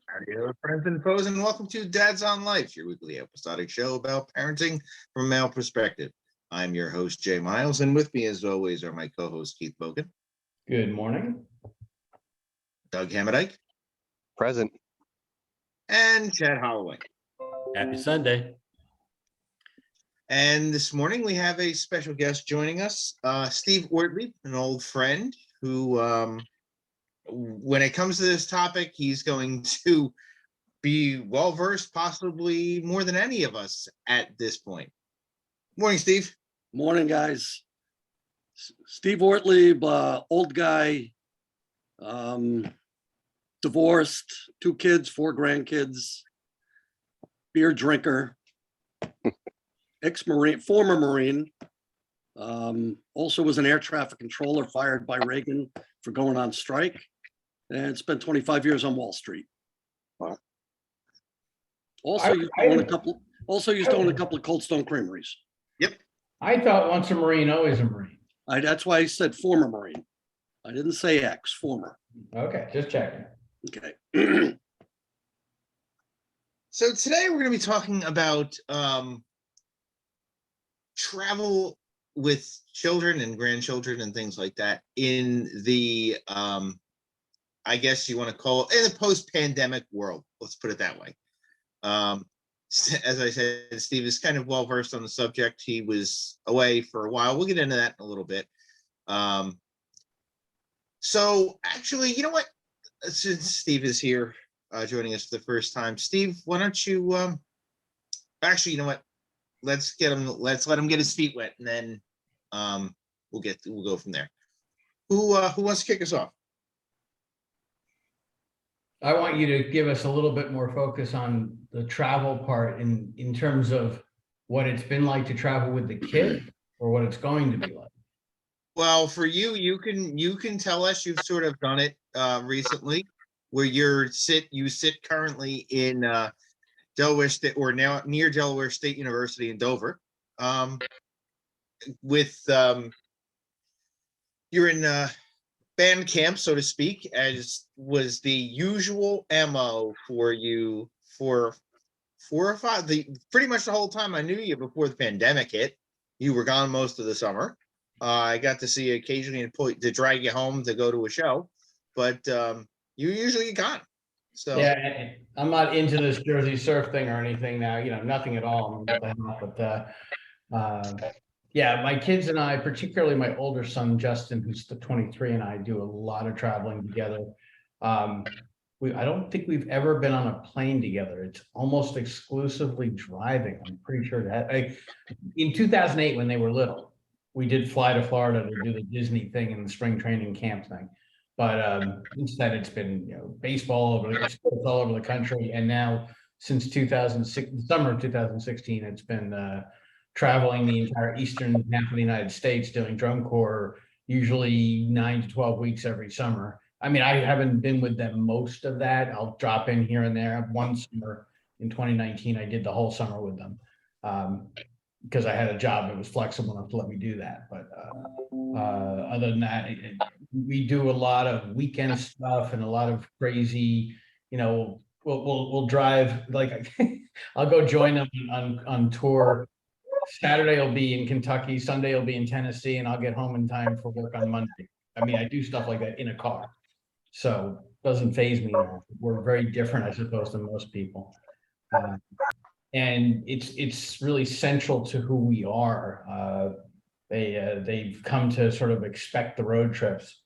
Howdy, hello, friends and foes, and welcome to Dads on Life, your weekly episodic show about parenting from a male perspective. I'm your host, Jay Miles, and with me, as always, are my co-host, Keith Bogan. Good morning. Doug Hamadike. Present. And Chad Holloway. Happy Sunday. And this morning, we have a special guest joining us, Steve Ortley, an old friend who, when it comes to this topic, he's going to be well-versed, possibly more than any of us at this point. Morning, Steve. Morning, guys. Steve Ortley, old guy, divorced, 2 kids, 4 grandkids, beer drinker, ex-Marine, former Marine, also was an air traffic controller fired by Reagan for going on strike, and spent 25 years on Wall Street. Wow. Also used to own a couple of Cold Stone Creameries. I thought once a Marine, always a Marine. That's why I said former Marine. I didn't say ex, former. Okay, just checking. Okay. So today we're going to be talking about travel with children and grandchildren and things like that in the, I guess you want to call it, in the post-pandemic world. Let's put it that way. As I said, Steve is kind of well-versed on the subject. He was away for a while. We'll get into that in a little bit. So actually, you know what? Since Steve is here joining us for the first time, Steve, why don't you, actually, you know what? Let's let him get his feet wet, and then we'll go from there. Who wants to kick us off? I want you to give us a little bit more focus on the travel part in terms of what it's been like to travel with the kid or what it's going to be like. Well, for you, you can tell us you've sort of done it recently, where you sit currently in Delaware State, or now near Delaware State University in Dover, with you're in band camp, so to speak, as was the usual MO for you for 4 or 5, pretty much the whole time I knew you before the pandemic hit. You were gone most of the summer. I got to see you occasionally to drag you home to go to a show, but you usually get gone. So yeah, I'm not into this Jersey surf thing or anything now, nothing at all. But yeah, my kids and I, particularly my older son, Justin, who's 23, and I do a lot of traveling together. I don't think we've ever been on a plane together. It's almost exclusively driving. I'm pretty sure that in 2008, when they were little, we did fly to Florida to do the Disney thing and the spring training camp thing. But instead, it's been baseball all over the country, and now since 2006, the summer of 2016, it's been traveling the entire eastern half of the United States, doing drum corps, usually 9 to 12 weeks every summer. I mean, I haven't been with them most of that. I'll drop in here and there. One summer in 2019, I did the whole summer with them because I had a job that was flexible enough to let me do that. But other than that, we do a lot of weekend stuff and a lot of crazy, we'll drive, like I'll go join them on tour. Saturday will be in Kentucky, Sunday will be in Tennessee, and I'll get home in time for work on Monday. I mean, I do stuff like that in a car, so it doesn't faze me now. We're very different, I suppose, than most people, and it's really central to who we are. They've come to sort of expect the road trips.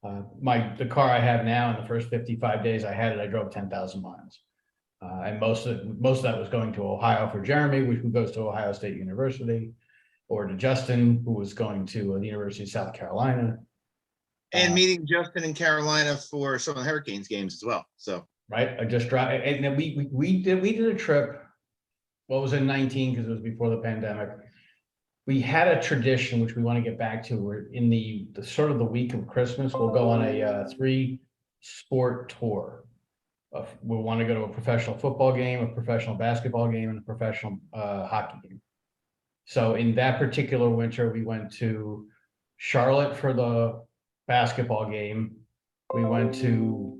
The car I have now, in the first 55 days I had it, I drove 10,000 miles. And most of that was going to Ohio for Jeremy, who goes to Ohio State University, or to Justin, who was going to the University of South Carolina. And meeting Justin in Carolina for some of the Hurricanes games as well. So right, I just drive, and then we did a trip. What was in 19, because it was before the pandemic. We had a tradition which we want to get back to. Where in the sort of the week of Christmas, we'll go on a 3-sport tour. We'll want to go to a professional football game, a professional basketball game, and a professional hockey game. So in that particular winter, we went to Charlotte for the basketball game. We went to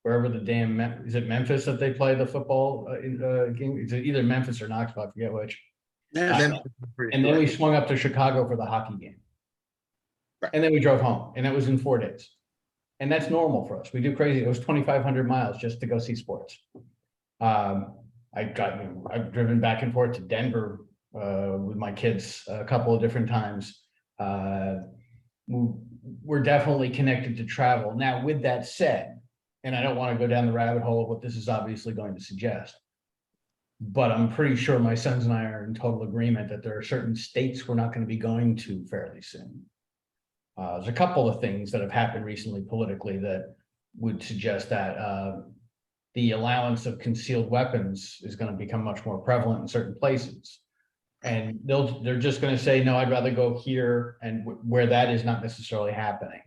wherever the damn, is it Memphis that they play the football game? It's either Memphis or Knoxville, I forget which. Nashville. And then we swung up to Chicago for the hockey game. Right. And then we drove home, and it was in 4 days. And that's normal for us. We do crazy. It was 2,500 miles just to go see sports. I've driven back and forth to Denver with my kids a couple of different times. We're definitely connected to travel. Now, with that said, and I don't want to go down the rabbit hole of what this is obviously going to suggest, but I'm pretty sure my sons and I are in total agreement that there are certain states we're not going to be going to fairly soon. There's a couple of things that have happened recently politically that would suggest that the allowance of concealed weapons is going to become much more prevalent in certain places. And they're just going to say, no, I'd rather go here, and where that is not necessarily happening.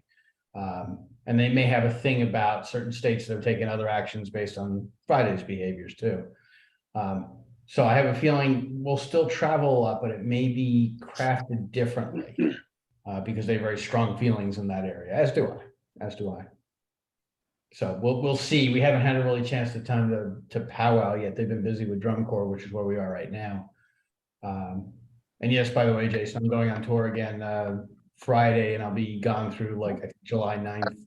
And they may have a thing about certain states that have taken other actions based on Friday's behaviors too. So I have a feeling we'll still travel a lot, but it may be crafted differently because they have very strong feelings in that area, as do I. So we'll see. We haven't had a really chance to powwow yet. They've been busy with drum corps, which is where we are right now. And yes, by the way, Jason, I'm going on tour again Friday, and I'll be gone through like I think July 9th.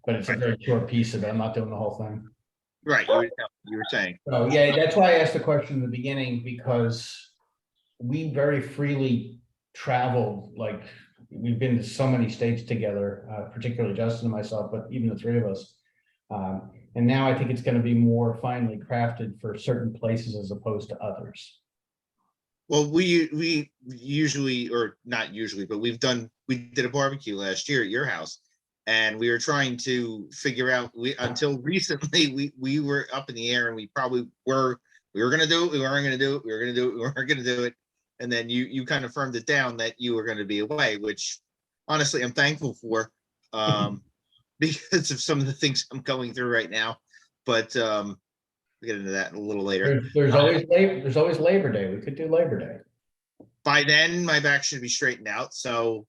But it's a very short piece of it. I'm not doing the whole thing. Right, you were saying. So yeah, that's why I asked the question in the beginning, because we very freely traveled. Like, we've been to so many states together, particularly Justin and myself, but even the three of us. And now I think it's going to be more finely crafted for certain places as opposed to others. Well, we usually, or not usually, but we did a barbecue last year at your house, and we were trying to figure out, until recently we were up in the air, and we probably were going to do it, we weren't going to do it, we were going to do it, we weren't going to do it. And then you kind of firmed it down that you were going to be away, which honestly I'm thankful for, because of some of the things I'm going through right now. But we'll get into that a little later. There's always Labor Day. We could do Labor Day. By then, my back should be straightened out. So,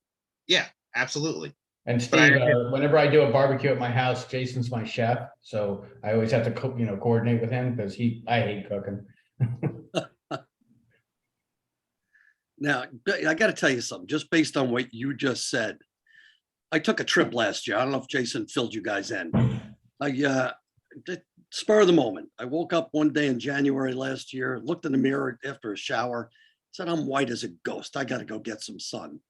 yeah, absolutely. And Steve, whenever I do a barbecue at my house, Jason's my chef, so I always have to coordinate with him because I hate cooking. Now, I got to tell you something, just based on what you just said. I took a trip last year. I don't know if Jason filled you guys in. Spur of the moment. I woke up one day in January last year, looked in the mirror after a shower, said, I'm white as a ghost. I got to go get some sun.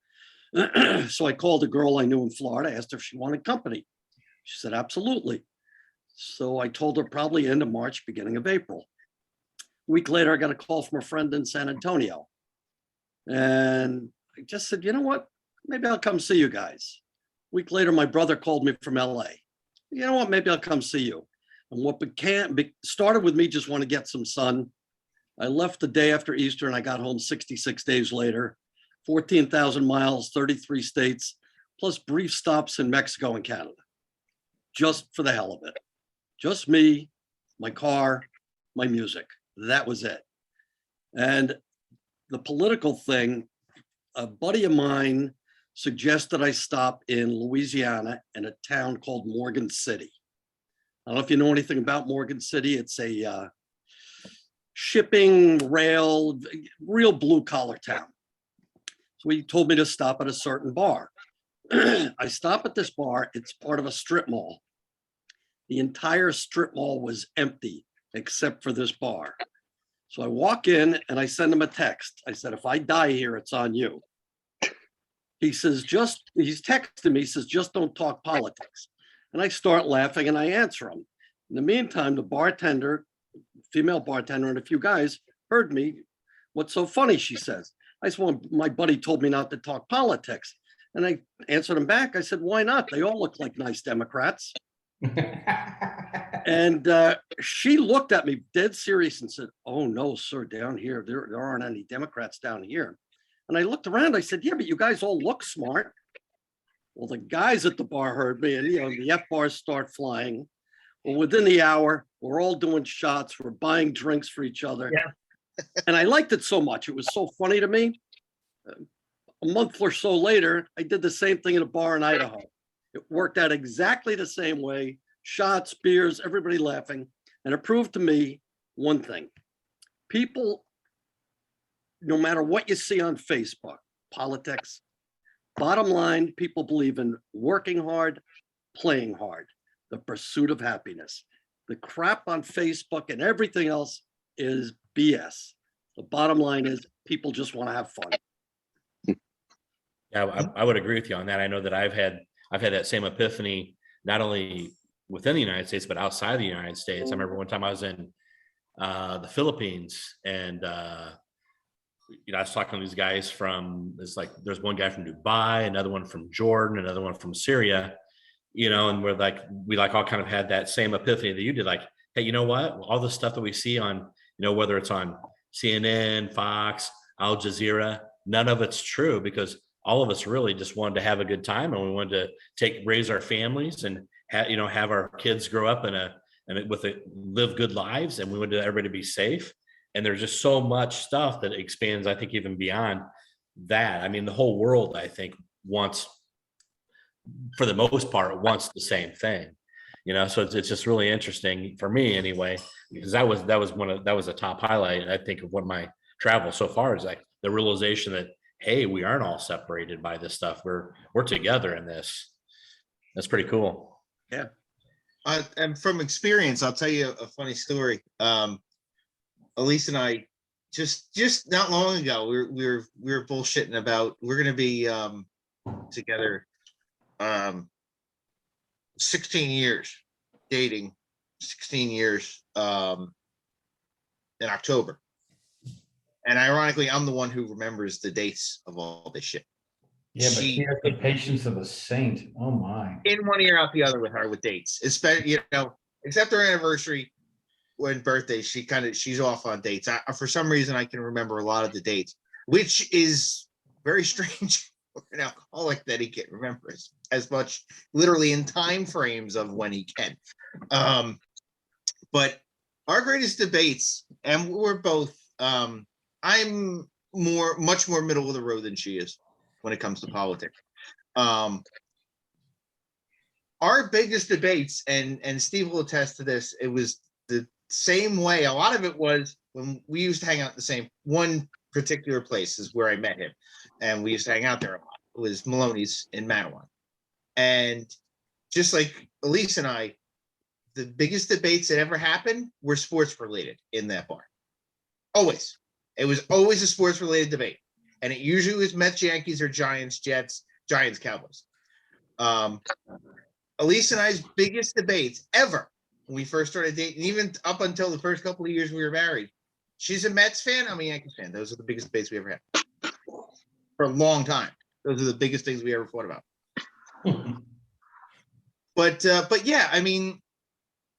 So I called a girl I knew in Florida, asked her if she wanted company. She said, absolutely. So I told her probably end of March, beginning of April. A week later, I got a call from a friend in San Antonio. And I just said, you know what? Maybe I'll come see you guys. A week later, my brother called me from LA. You know what? Maybe I'll come see you. And what started with me just want to get some sun. I left the day after Easter and I got home 66 days later, 14,000 miles, 33 states, plus brief stops in Mexico and Canada, just for the hell of it. Just me, my car, my music. That was it. And the political thing, a buddy of mine suggested I stop in Louisiana in a town called Morgan City. I don't know if you know anything about Morgan City. It's a shipping, rail, real blue collar town. So he told me to stop at a certain bar. I stop at this bar. It's part of a strip mall. The entire strip mall was empty except for this bar. So I walk in and I send him a text. I said, if I die here, it's on you. He says, he's texting me, he says, just don't talk politics. And I start laughing and I answer him. In the meantime, the bartender, female bartender, and a few guys heard me. What's so funny, she says. I said, well, my buddy told me not to talk politics. And I answered him back. I said, why not? They all look like nice Democrats. And she looked at me dead serious and said, oh, no, sir, down here, there aren't any Democrats down here. And I looked around. I said, yeah, but you guys all look smart. Well, the guys at the bar heard me, and the F-bars start flying. Well, within the hour, we're all doing shots. We're buying drinks for each other. Yeah. And I liked it so much. It was so funny to me. A month or so later, I did the same thing at a bar in Idaho. It worked out exactly the same way. shots, beers, everybody laughing. And it proved to me one thing. People, no matter what you see on Facebook, politics, bottom line, people believe in working hard, playing hard, the pursuit of happiness. The crap on Facebook and everything else is BS. The bottom line is people just want to have fun. Yeah, I would agree with you on that. I know that I've had that same epiphany, not only within the United States, but outside the United States. I remember one time I was in the Philippines, and I was talking to these guys from, there's one guy from Dubai, another one from Jordan, another one from Syria, and we all kind of had that same epiphany that you did, like, hey, you know what? All the stuff that we see on, whether it's on CNN, Fox, Al Jazeera, none of it's true, because all of us really just wanted to have a good time, and we wanted to raise our families and have our kids grow up live good lives, and we wanted everybody to be safe. And there's just so much stuff that expands, I think, even beyond that. I mean, the whole world, I think, wants, for the most part, wants the same thing. So it's just really interesting for me anyway, because that was a top highlight, I think, of one of my travels so far, is like the realization that, hey, we aren't all separated by this stuff. We're together in this. That's pretty cool. Yeah. And from experience, I'll tell you a funny story. Elise and I just not long ago, we were bullshitting about, we're going to be together 16 years, dating 16 years in October. And ironically, I'm the one who remembers the dates of all this shit. Yeah, but she has the patience of a saint. Oh my. In one ear, out the other with her with dates. Especially, except her anniversary when birthday, she's off on dates. For some reason, I can remember a lot of the dates, which is very strange for an alcoholic that he can't remember as much, literally in time frames of when he can. But our greatest debates, and we're both, I'm much more middle of the road than she is when it comes to politics. Our biggest debates, and Steve will attest to this, it was the same way. A lot of it was when we used to hang out the same one particular place is where I met him, and we used to hang out there a lot. It was Maloney's in Manawan. And just like Elise and I, the biggest debates that ever happened were sports related in that bar. Always. It was always a sports related debate. And it usually was Mets, Yankees, or Giants, Jets, Giants, Cowboys. Elise and I's biggest debates ever when we first started dating, even up until the first couple of years we were married. She's a Mets fan, I'm a Yankees fan. Those are the biggest debates we ever had. For a long time. Those are the biggest things we ever fought about. But yeah, I mean,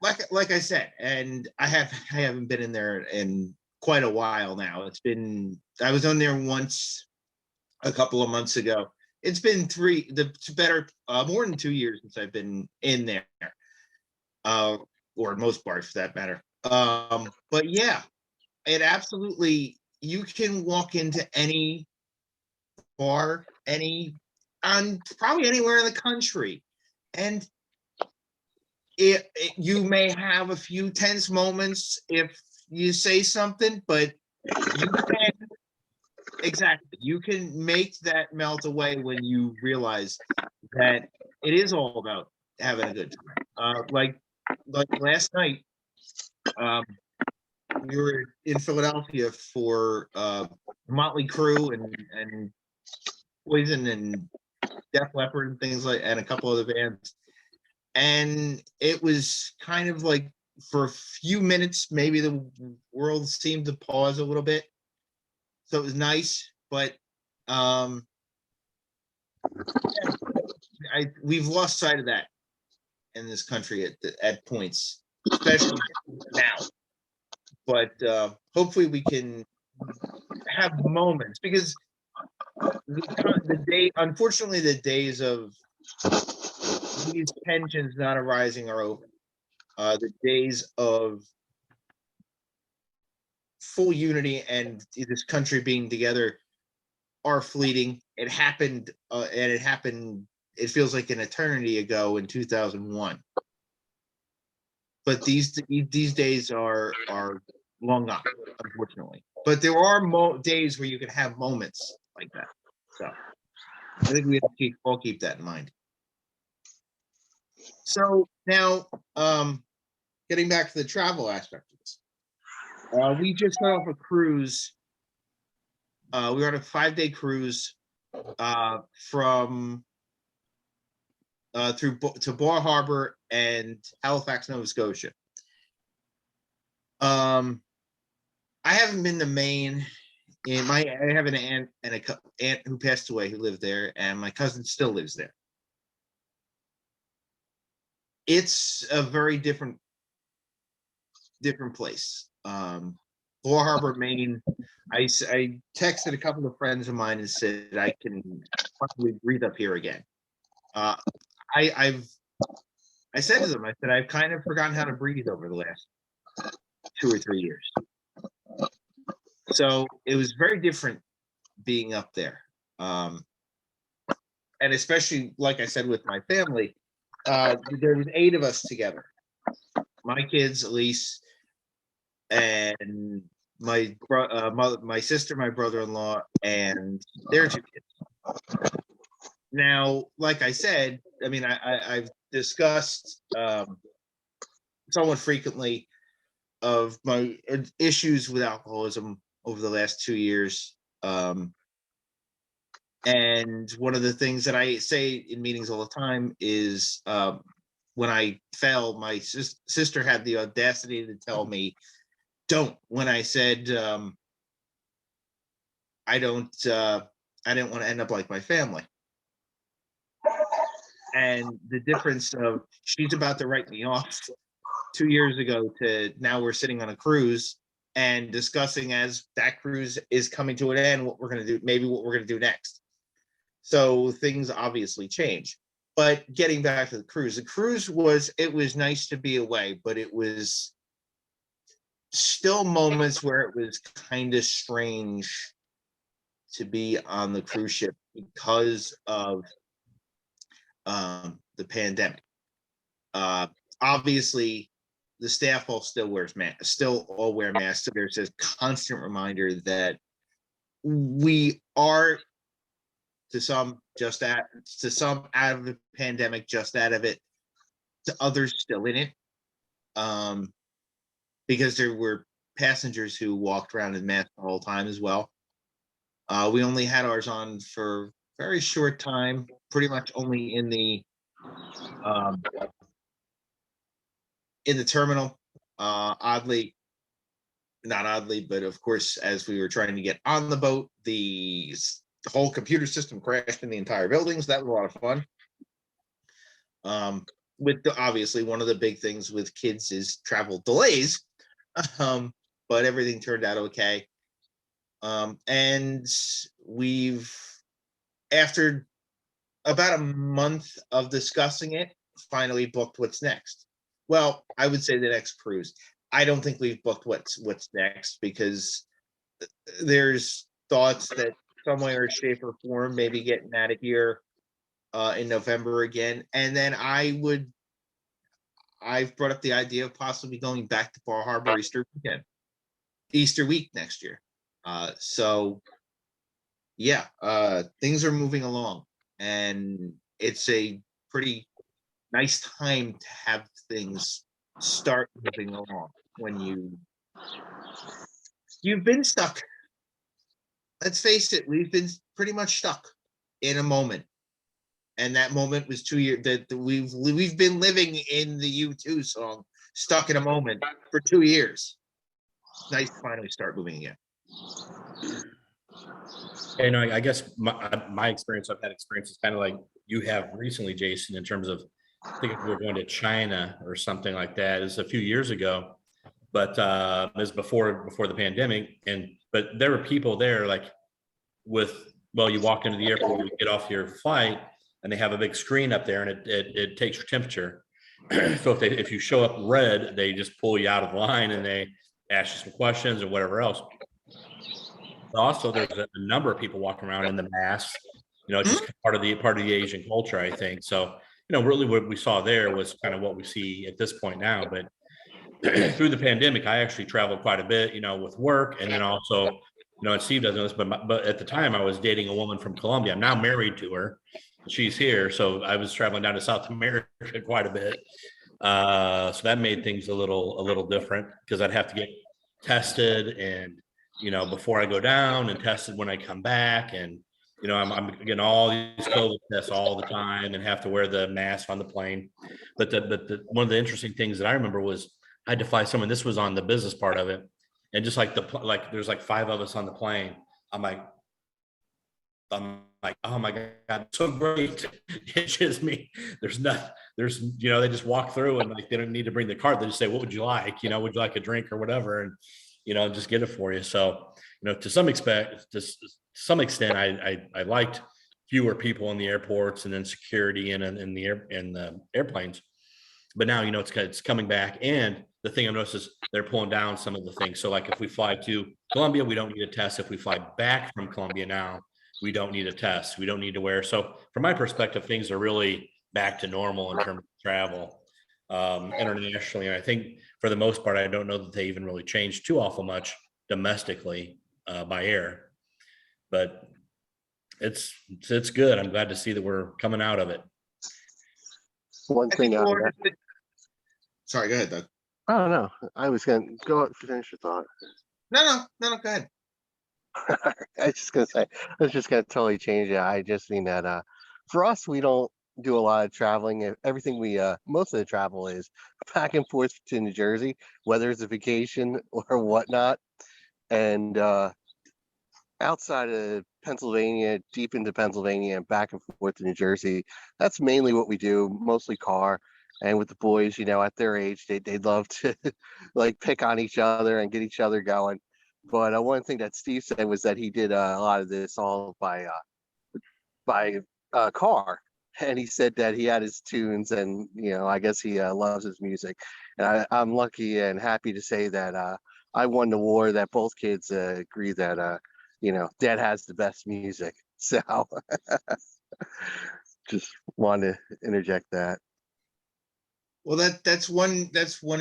like I said, and I haven't been in there in quite a while now. I was on there once a couple of months ago. It's been more than 2 years since I've been in there, or most bars for that matter. But yeah, it absolutely, you can walk into any bar, probably anywhere in the country, and you may have a few tense moments if you say something, but you can make that melt away when you realize that it is all about having a good time. Like last night, we were in Philadelphia for Motley Crue and Poison and Def Leppard and things and a couple other bands. And it was kind of like, for a few minutes, maybe the world seemed to pause a little bit. So it was nice, but we've lost sight of that in this country at points, especially now. But hopefully we can have moments, because unfortunately, the days of these tensions not arising are over. The days of full unity and this country being together are fleeting. It happened, it feels like an eternity ago in 2001. but these days are long gone, unfortunately. But there are days where you can have moments like that. So I think we have to all keep that in mind. So now, getting back to the travel aspect of this, we just got off a cruise. We were on a 5-day cruise from to Bar Harbor and Halifax, Nova Scotia. I haven't been to Maine. I have an aunt and a aunt who passed away who lived there, and my cousin still lives there. It's a very different place. Bar Harbor, Maine. I texted a couple of friends of mine and said I can probably breathe up here again. I said to them, I said, I've kind of forgotten how to breathe over the last 2 or 3 years. So it was very different being up there. And especially, like I said, with my family, there was 8 of us together. My kids, Elise, and my sister, my brother-in-law, and their 2 kids. Now, like I said, I mean, I've discussed somewhat frequently of my issues with alcoholism over the last 2 years. And one of the things that I say in meetings all the time is when I fell, my sister had the audacity to tell me, don't, when I said, I didn't want to end up like my family. And the difference of she's about to write me off 2 years ago to now we're sitting on a cruise and discussing as that cruise is coming to an end, what we're going to do, maybe what we're going to do next. So things obviously change. But getting back to the cruise it was nice to be away, but it was still moments where it was kind of strange to be on the cruise ship because of the pandemic. Obviously, the staff all still wear masks. So there's a constant reminder that we are, to some out of the pandemic, just out of it, to others still in it. Because there were passengers who walked around in masks the whole time as well. We only had ours on for a very short time, pretty much only in the terminal. Not oddly, but of course, as we were trying to get on the boat, the whole computer system crashed in the entire building. So that was a lot of fun. Obviously, one of the big things with kids is travel delays, but everything turned out okay. And we've, after about a month of discussing it, finally booked what's next. Well, I would say the next cruise. I don't think we've booked what's next because there's thoughts that some way or shape or form, maybe getting out of here in November again. And then I've brought up the idea of possibly going back to Bar Harbor Easter week next year. So yeah, things are moving along, and it's a pretty nice time to have things start moving along when you've been stuck. Let's face it, we've been pretty much stuck in a moment. And that moment was 2 years that we've been living in the U2 song, Stuck in a Moment, for 2 years. It's nice to finally start moving again. And I guess my experience, I've had experiences kind of like you have recently, Jason, in terms of, I think we were going to China or something like that. It's a few years ago, but it was before the pandemic. But there were people there like you walk into the airport, you get off your flight, and they have a big screen up there, and it takes your temperature. So if you show up red, they just pull you out of line and they ask you some questions or whatever else. But also, there's a number of people walking around in the masks. Just part of the Asian culture, I think. So, really, what we saw there was kind of what we see at this point now. But through the pandemic, I actually traveled quite a bit, with work, and then also, and Steve doesn't know this, but at the time I was dating a woman from Colombia. I'm now married to her. She's here, so I was traveling down to South America quite a bit. So that made things a little different because I'd have to get tested, and before I go down, and tested when I come back, and I'm getting all these COVID tests all the time and have to wear the mask on the plane. But one of the interesting things that I remember was I had to fly someone. This was on the business part of it, and just like there's like 5 of us on the plane. I'm like, oh my God, so great. It's just me. There's they just walk through, and like they don't need to bring the card. They just say, what would you like? Would you like a drink or whatever? And just get it for you. So, to some extent, I liked fewer people in the airports, and then security and in the airplanes. But now, it's coming back. And the thing I've noticed is they're pulling down some of the things. So like if we fly to Colombia, we don't need a test. If we fly back from Colombia now, we don't need a test. We don't need to wear. So from my perspective, things are really back to normal in terms of travel internationally. And I think for the most part, I don't know that they even really changed too awful much domestically by air, but it's good. I'm glad to see that we're coming out of it. One I think thing. more- Sorry, go ahead, Doug. I don't know. I was gonna go finish your thought. No, go ahead. I was just gonna say, I was just gonna totally change it. I just mean that for us, we don't do a lot of traveling. Everything most of the travel is back and forth to New Jersey, whether it's a vacation or whatnot. And outside of Pennsylvania, deep into Pennsylvania and back and forth to New Jersey, that's mainly what we do, mostly car. And with the boys, at their age, they'd love to like pick on each other and get each other going. But one thing that Steve said was that he did a lot of this all by car, and he said that he had his tunes, and I guess he loves his music. And I'm lucky and happy to say that I won the war that both kids agree that Dad has the best music. So just wanted to interject that. Well, that's one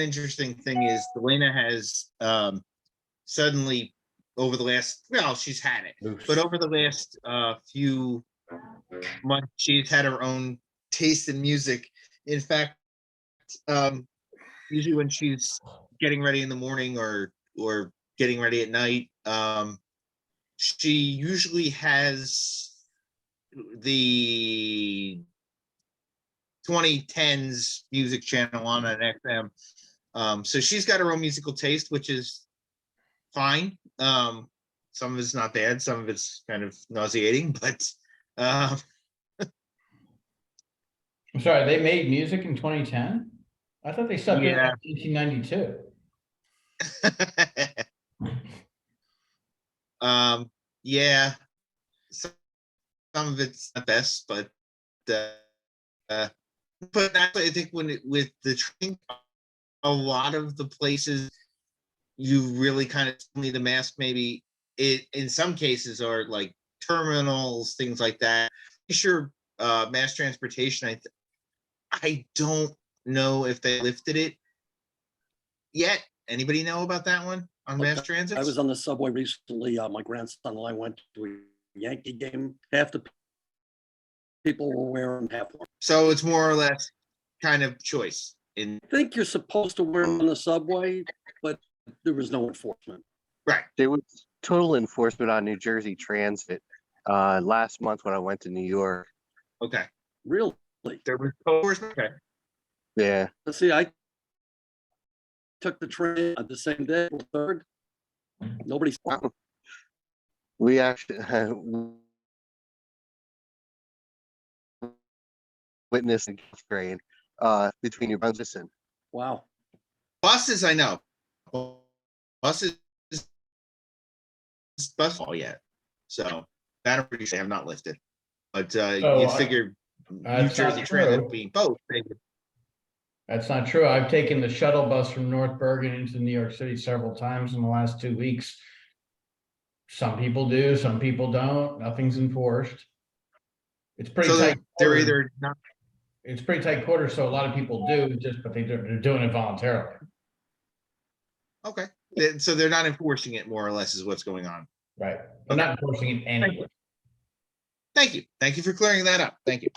interesting thing is Delana has suddenly over the last, she's had it, but over the last few months, she's had her own taste in music. In fact, usually when she's getting ready in the morning or getting ready at night, she usually has the 2010s music channel on an XM. So she's got her own musical taste, which is fine. Some of it's not bad, some of it's kind of nauseating, but I'm sorry, they made music in 2010? I thought they stopped doing it in 1992. Yeah, some of it's not best, but actually, I think with the train, a lot of the places you really kind of need a mask. Maybe it in some cases are like terminals, things like that. Sure, mass transportation. I don't know if they lifted it yet. Anybody know about that one on mass transit? I was on the subway recently. My grandson and I went to a Yankee game. Half the people were wearing half. So it's more or less kind of choice. I think you're supposed to wear them on the subway, but there was no enforcement. Right. There was total enforcement on New Jersey Transit last month when I went to New York. Okay. Really? There was enforcement. Okay. Yeah. Let's see, I took the train the same day, April 3rd. Nobody saw it. We actually witnessed a train between New Brunswick and Wow. Buses, I know. Buses, bus yet. So that I'm pretty sure they have not lifted. But you figure New That's Jersey not Transit true. being both. That's not true. I've taken the shuttle bus from North Bergen into New York City several times in the last 2 weeks. Some people do, some people don't. Nothing's enforced. It's pretty So tight. they're quarters. either not. It's pretty tight quarters, so a lot of people do, but they're doing it voluntarily. Okay, so they're not enforcing it, more or less, is what's going on. Right. I'm not enforcing it anyway. Thank you. Thank you for clearing that up. Thank you.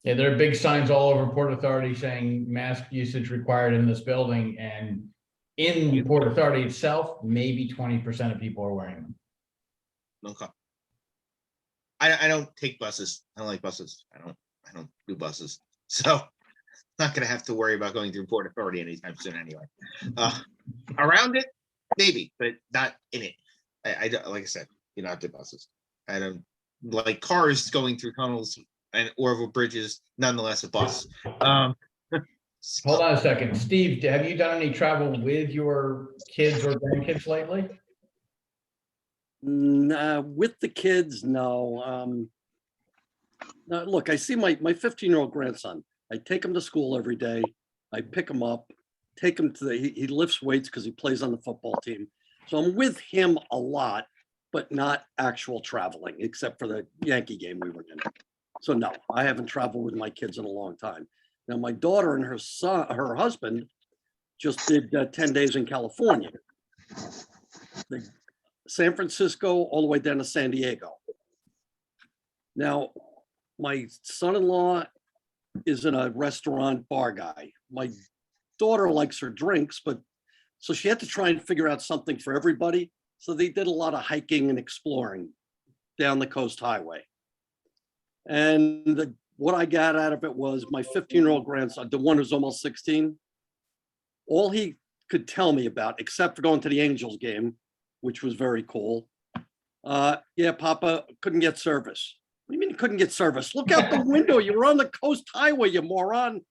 Yeah, there are big signs all over Port Authority saying mask usage required in this building, and in Port Authority itself, maybe 20% of people are wearing them. Okay. I don't take buses. I don't like buses. I don't do buses. So not gonna have to worry about going through Port Authority anytime soon anyway. Around it, maybe, but not in it. I don't, like I said, not do buses. I don't like cars going through tunnels and Orville bridges, nonetheless a bus. Hold on a second. Steve, have you done any travel with your kids or grandkids lately? With the kids, no. Now, look, I see my 15-year-old grandson. I take him to school every day. I pick him up, take him to he lifts weights because he plays on the football team. So I'm with him a lot, but not actual traveling, except for the Yankee game we were in. So no, I haven't traveled with my kids in a long time. Now my daughter and her husband just did 10 days in California. San Francisco all the way down to San Diego. Now, my son-in-law is in a restaurant bar guy. My daughter likes her drinks, but so she had to try and figure out something for everybody. So they did a lot of hiking and exploring down the Coast Highway. And what I got out of it was my 15-year-old grandson, the one who's almost 16, all he could tell me about, except for going to the Angels game, which was very cool. Yeah, Papa, couldn't get service. What do you mean you couldn't get service? Look out the window. You were on the Coast Highway, you moron.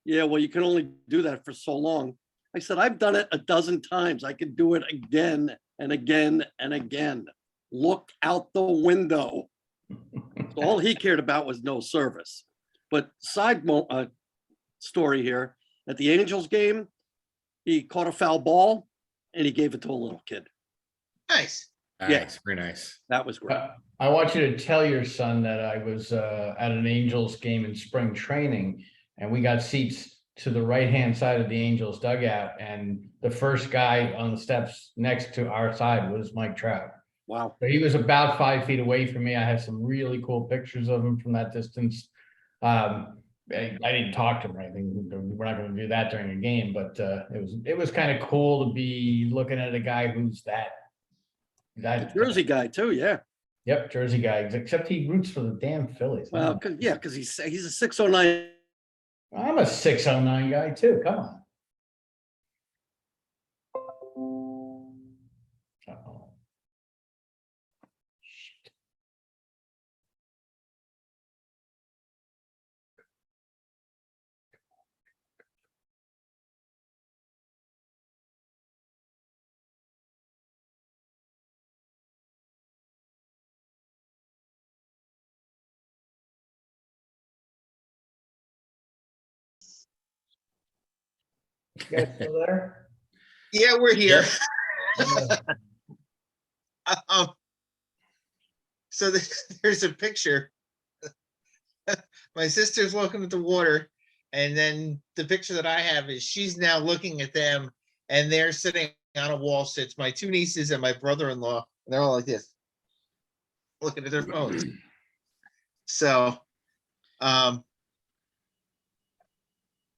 Yeah, well, you can only do that for so long. I said, I've done it a dozen times. I can do it again and again and again. Look out the window. So all he cared about was no service. But side story here, at the Angels game, he caught a foul ball and he gave it to a little kid. Nice. Nice, very nice. That was great. I want you to tell your son that I was at an Angels game in spring training, and we got seats to the right-hand side of the Angels dugout, and the first guy on the steps next to our side was Mike Trout. Wow. So he was about 5 feet away from me. I have some really cool pictures of him from that distance. I didn't talk to him or anything. We're not going to do that during a game, but it was kind of cool to be looking at a guy who's that Jersey guy too, yeah. Yep, Jersey guy. Except he roots for the damn Phillies. Well, because he's a 609. I'm a 609 guy too. Come on. Uh-oh. Shit. You guys still there? Yeah, we're here. Yeah. So there's a picture. My sister's looking at the water, and then the picture that I have is she's now looking at them, and they're sitting on a wall. So it's my two nieces and my brother-in-law, and they're all like this, looking at their phones. So,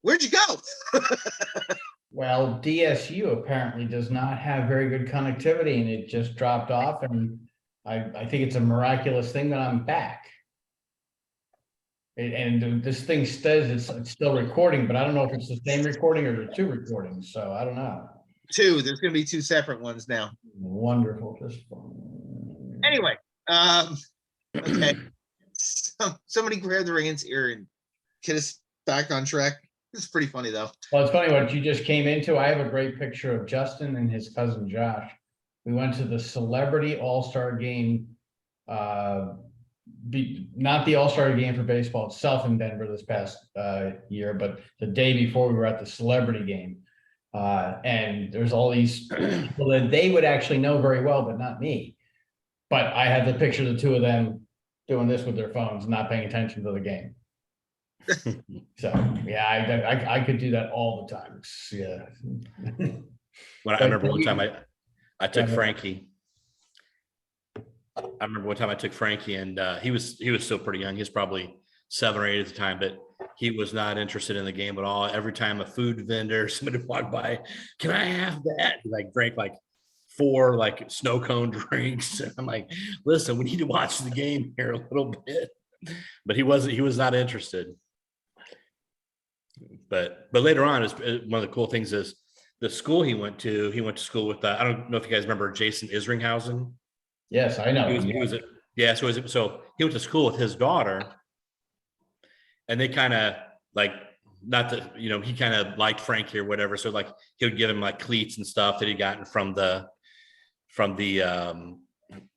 where'd you go? Well, DSU apparently does not have very good connectivity, and it just dropped off, and I think it's a miraculous thing that I'm back. And this thing says it's still recording, but I don't know if it's the same recording or the two recordings, so I don't know. Two. There's going to be two separate ones now. Wonderful. Just Anyway, okay. Somebody grab the reins here and get us back on track. It's pretty funny though. Well, it's funny what you just came into. I have a great picture of Justin and his cousin Josh. We went to the Celebrity All-Star Game, not the All-Star Game for baseball itself in Denver this past year, but the day before we were at the Celebrity Game. And there's all these people that they would actually know very well, but not me. But I had the picture of the two of them doing this with their phones, not paying attention to the game. So, yeah, I could do that all the time. Yeah. When I But remember one time you- I took ahead. Frankie. I remember one time I took Frankie, and he was still pretty young. He was probably 7 or 8 at the time, but he was not interested in the game at all. Every time a food vendor, somebody walked by, can I have that? He like drank like 4 like snow cone drinks. And I'm like, listen, we need to watch the game here a little bit. But he was not interested. But later on, is one of the cool things is the school he went to school with, I don't know if you guys remember Jason Isringhausen. Yes, I know. He was yeah, so he went to school with his daughter, and they kind of like, not that, he kind of liked Frankie or whatever. So like he would give him like cleats and stuff that he'd gotten from the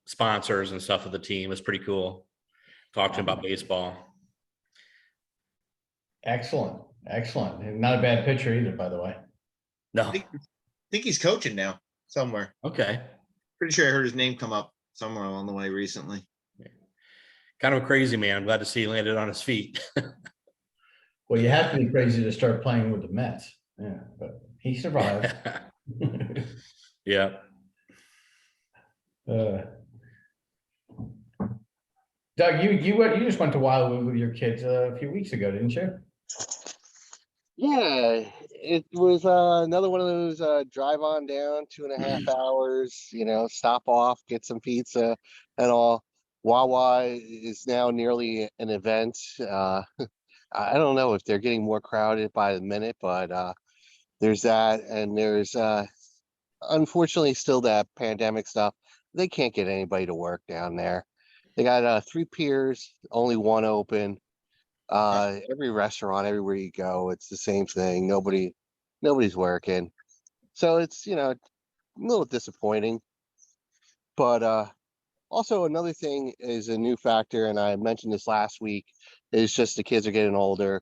sponsors and stuff of the team. It was pretty cool. Talk to him about baseball. Excellent. And not a bad pitcher either, by the way. No. I think he's coaching now somewhere. Okay. Pretty sure I heard his name come up somewhere along the way recently. Kind of a crazy man. I'm glad to see he landed on his feet. Well, you have to be crazy to start playing with the Mets. Yeah, but he survived. Yeah. Doug, you just went to Wildwood with your kids a few weeks ago, didn't you? Yeah, it was another one of those drive on down 2.5 hours, stop off, get some pizza and all. Wawa is now nearly an event. I don't know if they're getting more crowded by the minute, but there's that, and there's unfortunately still that pandemic stuff. They can't get anybody to work down there. They got 3 piers, only one open. Every restaurant, everywhere you go, it's the same thing. Nobody's working. So it's, a little disappointing. But also another thing is a new factor, and I mentioned this last week, is just the kids are getting older.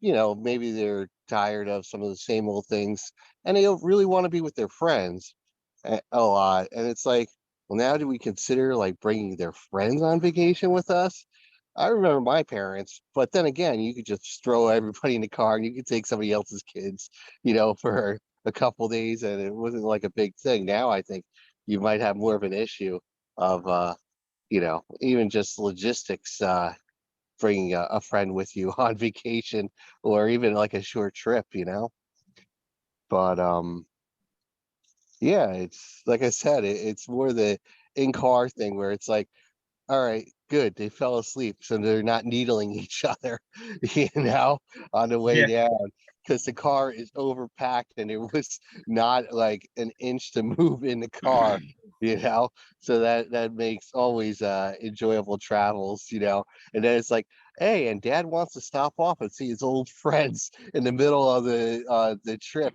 Maybe they're tired of some of the same old things, and they don't really want to be with their friends a lot. And it's like, well, now do we consider like bringing their friends on vacation with us? I remember my parents, but then again, you could just throw everybody in the car and you could take somebody else's kids, for a couple days, and it wasn't like a big thing. Now I think you might have more of an issue of, even just logistics, bringing a friend with you on vacation, or even like a short trip, But yeah, it's like I said, it's more the in-car thing where it's like, all right, good. They fell asleep, so they're not needling each other, on the way Yeah. down, because the car is overpacked and it was not like an inch to move in the car, So that makes always enjoyable travels, And then it's like, hey, and Dad wants to stop off and see his old friends in the middle of the trip,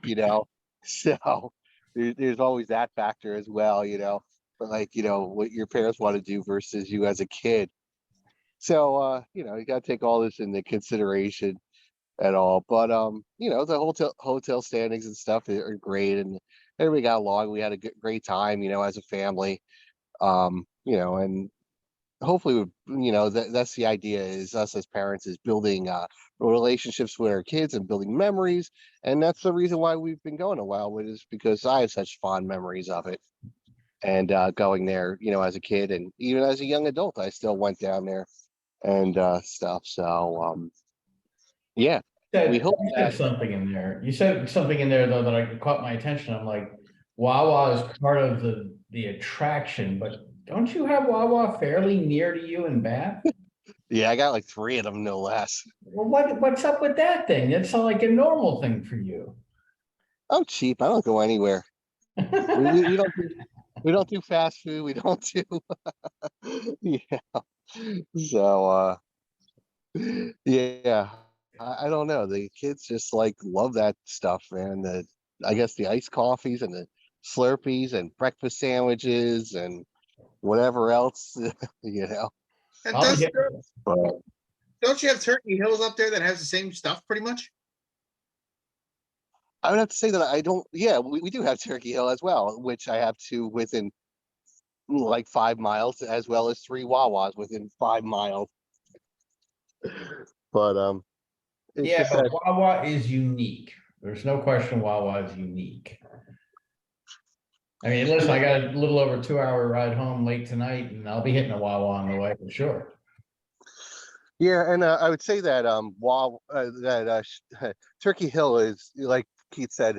So there's always that factor as well, But like, what your parents want to do versus you as a kid. So you got to take all this into consideration at all. But the hotel standings and stuff are great, and everybody got along. We had a great time, as a family. And hopefully, that's the idea, is us as parents is building relationships with our kids and building memories. And that's the reason why we've been going a while with, is because I have such fond memories of it. And going there, as a kid, and even as a young adult, I still went down there and stuff. So yeah, we hope You said that. something in there. You said something in there though that caught my attention. I'm like, Wawa is part of the attraction, but don't you have Wawa fairly near to you in Bath? Yeah, I got like 3 of them, no less. Well, what's up with that thing? It's like a normal thing for you. I'm cheap. I don't go anywhere. We don't do fast food. We don't do. Yeah. So yeah, I don't know. The kids just like love that stuff, man. I guess the iced coffees and the Slurpees and breakfast sandwiches and whatever else, And I'll get- But don't you have Turkey Hills up there that has the same stuff pretty much? I would have to say that I don't. Yeah, we do have Turkey Hill as well, which I have 2 within like 5 miles, as well as 3 Wawas within 5 miles. But It's Yeah, just but that, Wawa is unique. There's no question Wawa is unique. I mean, listen, I got a little over 2 hour ride home late tonight and I'll be hitting a Wawa on the way for sure. yeah, and I would say that while Turkey Hill is, like Keith said,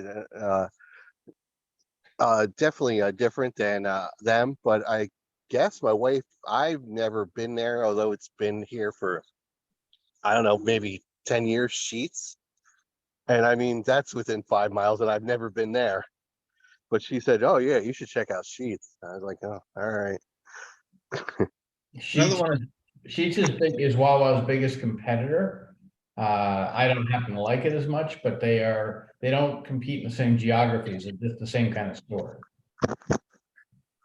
definitely different than them. But I guess my wife, I've never been there, although it's been here for, I don't know, maybe 10 years. Sheets, and I mean that's within 5 miles, and I've never been there. But she said, "Oh yeah, you should check out Sheets." I was like, "Oh, all right." Another one, Sheets is Wawa's biggest competitor. I don't happen to like it as much, but they don't compete in the same geographies. It's just the same kind of store.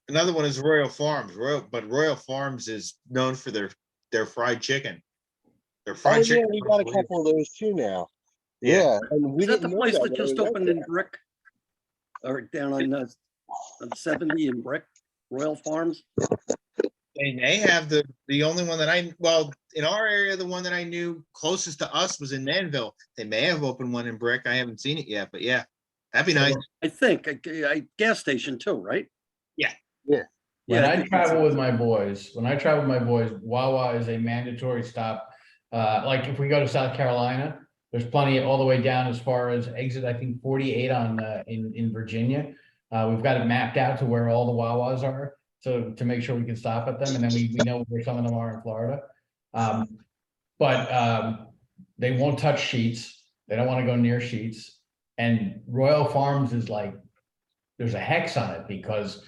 another one is Royal Farms. Royal Farms is known for their fried chicken. Their Oh fried yeah, chicken. we got a couple of those too now. Yeah. Yeah, and we Is that didn't the know place that that when we just went opened there. in Brick? Or down on 70 in Brick, Royal Farms? They may have the only one that in our area, the one that I knew closest to us was in Manville. They may have opened one in Brick. I haven't seen it yet, but yeah, that'd be nice. I think, a gas station too, right? When Yeah, I I think that's travel it. with my boys, Wawa is a mandatory stop. Like if we go to South Carolina, there's plenty all the way down as far as exit, I think 48 on in Virginia. We've got it mapped out to where all the Wawas are, so to make sure we can stop at them, and then we know where some of them are in Florida. But they won't touch Sheets. They don't want to go near Sheets. And Royal Farms is like, there's a hex on it because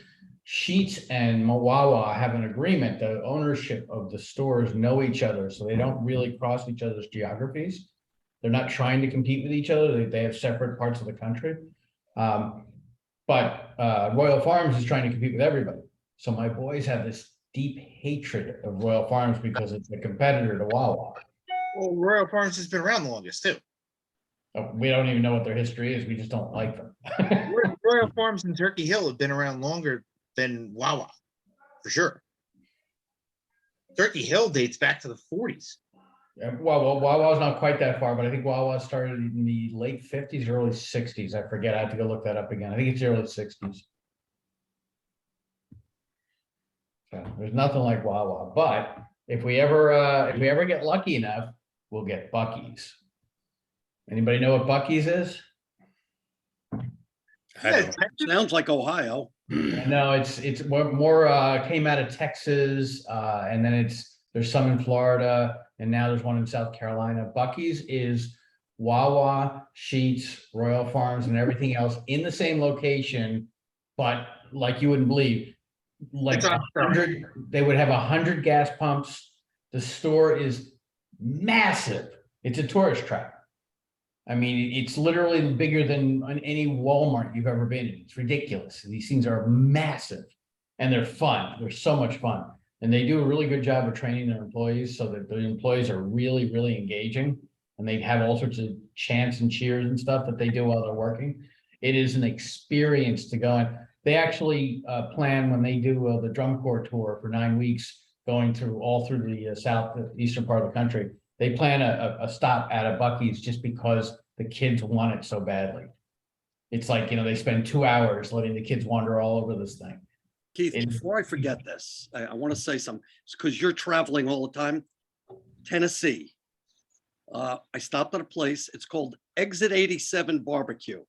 Sheets and Wawa have an agreement. The ownership of the stores know each other, so they don't really cross each other's geographies. They're not trying to compete with each other. They have separate parts of the country. But Royal Farms is trying to compete with everybody. So my boys have this deep hatred of Royal Farms because it's a competitor to Wawa. Well, Royal Farms has been around the longest too. We don't even know what their history is. We just don't like them. Royal Farms and Turkey Hill have been around longer than Wawa, for sure. Turkey Hill dates back to the 40s. Well, Wawa's not quite that far, but I think Wawa started in the late 50s, early 60s. I forget. I have to go look that up again. I think it's early 60s. So there's nothing like Wawa, but if we ever get lucky enough, we'll get Buc-ee's. Anybody know what Buc-ee's is? I don't know. Sounds like Ohio. No, it's more came out of Texas, and then there's some in Florida, and now there's one in South Carolina. Buc-ee's is Wawa, Sheets, Royal Farms, and everything else in the same location, but like you wouldn't believe, like 100, they would have 100 gas pumps. The store is massive. It's a tourist trap. I mean, it's literally bigger than any Walmart you've ever been in. It's ridiculous. These things are massive and they're fun. They're so much fun. And they do a really good job of training their employees so that the employees are really, really engaging. And they have all sorts of chants and cheers and stuff that they do while they're working. It is an experience to go in. They actually plan when they do the drum corps tour for 9 weeks, going through all through the southeastern part of the country. They plan a stop at a Buc-ee's just because the kids want it so badly. It's like, they spend 2 hours letting the kids wander all over this thing. Keith, before I forget this, I want to say something. It's because you're traveling all the time. Tennessee. I stopped at a place. It's called Exit 87 Barbecue.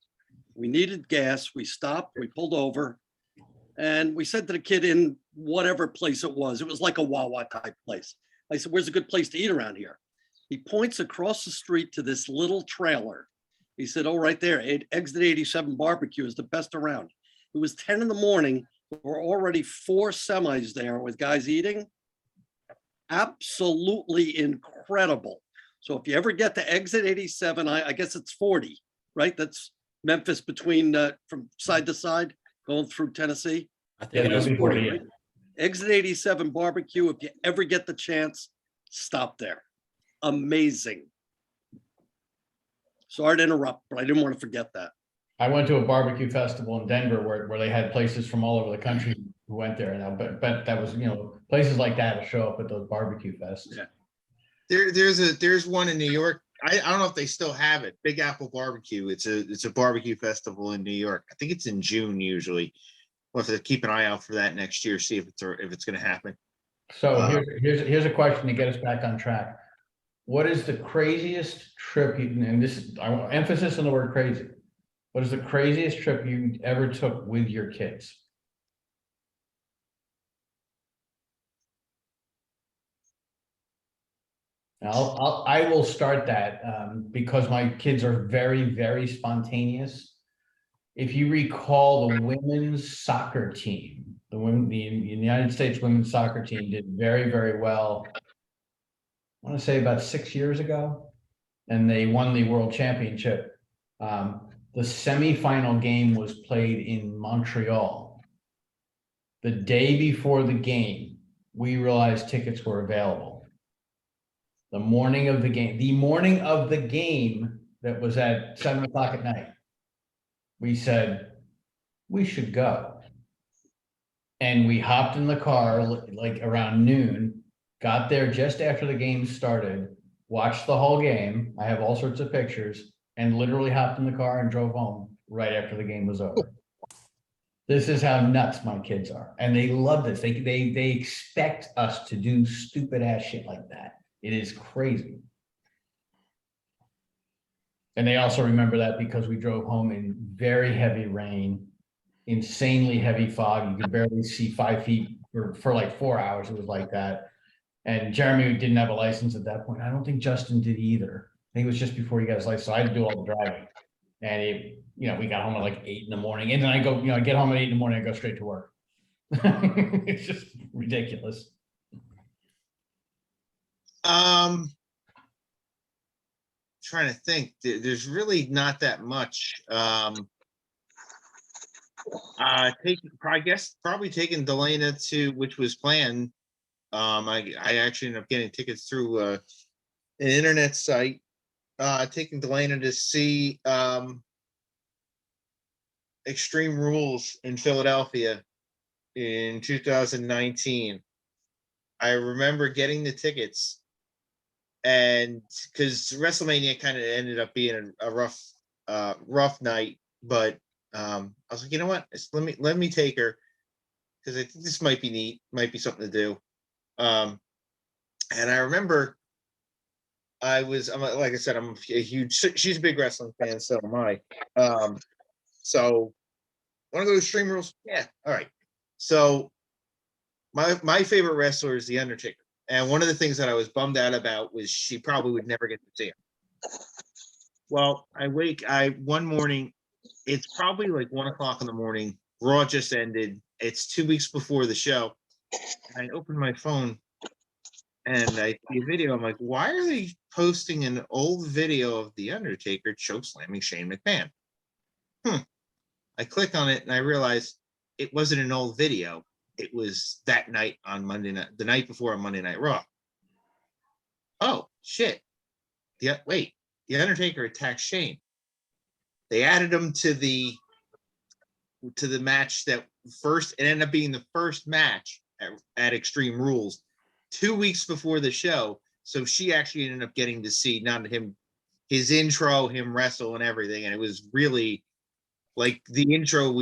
We needed gas. We stopped. We pulled over. And we said to the kid in whatever place it was like a Wawa type place. I said, "Where's a good place to eat around here?" He points across the street to this little trailer. He said, "Oh, right there, Exit 87 Barbecue is the best around." It was 10 in the morning. There were already 4 semis there with guys eating. Absolutely incredible. So if you ever get to Exit 87, I guess it's 40, right? That's Memphis between from side to side going through Tennessee. I think it Yeah, is that'd be 40. 40, Right? Exit 87 Barbecue. If you ever get the chance, stop there. Amazing. Sorry to interrupt, but I didn't want to forget that. I went to a barbecue festival in Denver where they had places from all over the country who went there. And I bet that was, places like that will show up at those barbecue fests. Yeah. There's one in New York I don't know if they still have it. Big Apple Barbecue. It's a barbecue festival in New York. I think it's in June usually. We'll have to keep an eye out for that next year, see if it's going to happen. So here's a question to get us back on track. What is the craziest trip you, and this, I want emphasis on the word crazy. What is the craziest trip you ever took with your kids? I will start that because my kids are very, very spontaneous. If you recall, the women's soccer team, the United States women's soccer team did very, very well. I want to say about 6 years ago, and they won the world championship. The semifinal game was played in Montreal. The day before the game, we realized tickets were available. The morning of the game that was at 7 o'clock at night, we said, we should go. And we hopped in the car like around noon, got there just after the game started, watched the whole game. I have all sorts of pictures, and literally hopped in the car and drove home right after the game was over. This is how nuts my kids are. And they love this. They expect us to do stupid ass shit like that. It is crazy. And they also remember that because we drove home in very heavy rain, insanely heavy fog. You could barely see 5 feet for like 4 hours. It was like that. And Jeremy didn't have a license at that point. I don't think Justin did either. I think it was just before he got his license. So I had to do all the driving. And we got home at like 8 in the morning. And then I go, I get home at 8 in the morning, I go straight to work. It's just ridiculous. Trying to think. There's really not that much. I guess probably taking Delana to, which was planned. I actually ended up getting tickets through an internet site. Taking Delana to see Extreme Rules in Philadelphia in 2019. I remember getting the tickets, and because WrestleMania kind of ended up being a rough night, but I was like, you know what? Let me take her, because I think this might be neat, might be something to do. And I remember I'm like I said, I'm a huge, she's a big wrestling fan, so am I. So one of those Extreme Rules, yeah, all right. So my favorite wrestler is The Undertaker. And one of the things that I was bummed out about was she probably would never get to see him. Well, one morning, it's probably like 1 o'clock in the morning. Raw just ended. It's 2 weeks before the show. And I opened my phone and I see a video. I'm like, why are they posting an old video of The Undertaker chokeslamming Shane McMahon? I click on it and I realize it wasn't an old video. It was that night on Monday night, the night before on Monday Night Raw. Oh, shit. Wait, The Undertaker attacked Shane. They added him to the match that first, it ended up being the first match at Extreme Rules 2 weeks before the show. So she actually ended up getting to see not him, his intro, him wrestle and everything. And it was really like the intro.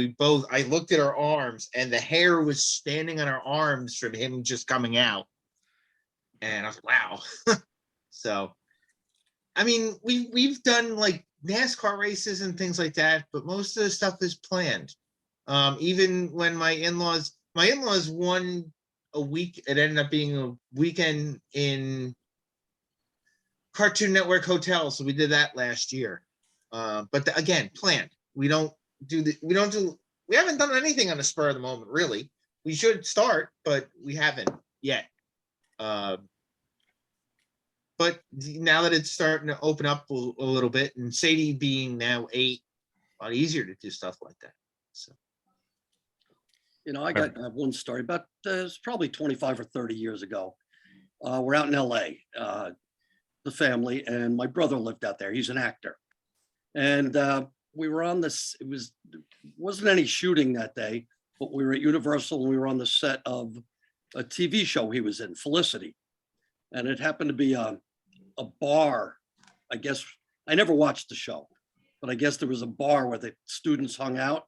I looked at our arms and the hair was standing on our arms from him just coming out. And I was like, wow. So, I mean, we've done like NASCAR races and things like that, but most of the stuff is planned. Even when my in-laws won a week, it ended up being a weekend in Cartoon Network Hotel, so we did that last year. But again, planned. We haven't done anything on the spur of the moment, really. We should start, but we haven't yet. But now that it's starting to open up a little bit, and Sadie being now 8, a lot easier to do stuff like that. So, I got one story about it's probably 25 or 30 years ago. We're out in LA, the family, and my brother lived out there. He's an actor, and we were on this. Wasn't any shooting that day, but we were at Universal and we were on the set of a TV show he was in, Felicity, and it happened to be a bar I guess, I never watched the show, but I guess there was a bar where the students hung out.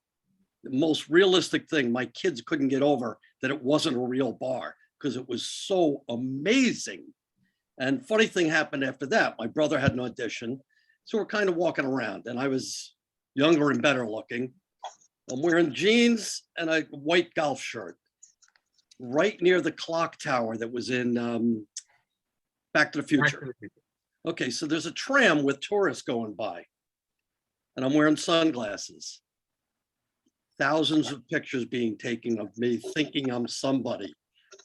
The most realistic thing, my kids couldn't get over that it wasn't a real bar because it was so amazing. And funny thing happened after that. My brother had an audition. So we're kind of walking around and I was younger and better looking. I'm wearing jeans and a white golf shirt right near the clock tower that was in Back to the Future. Okay, so there's a tram with tourists going by and I'm wearing sunglasses. Thousands of pictures being taken of me thinking I'm somebody.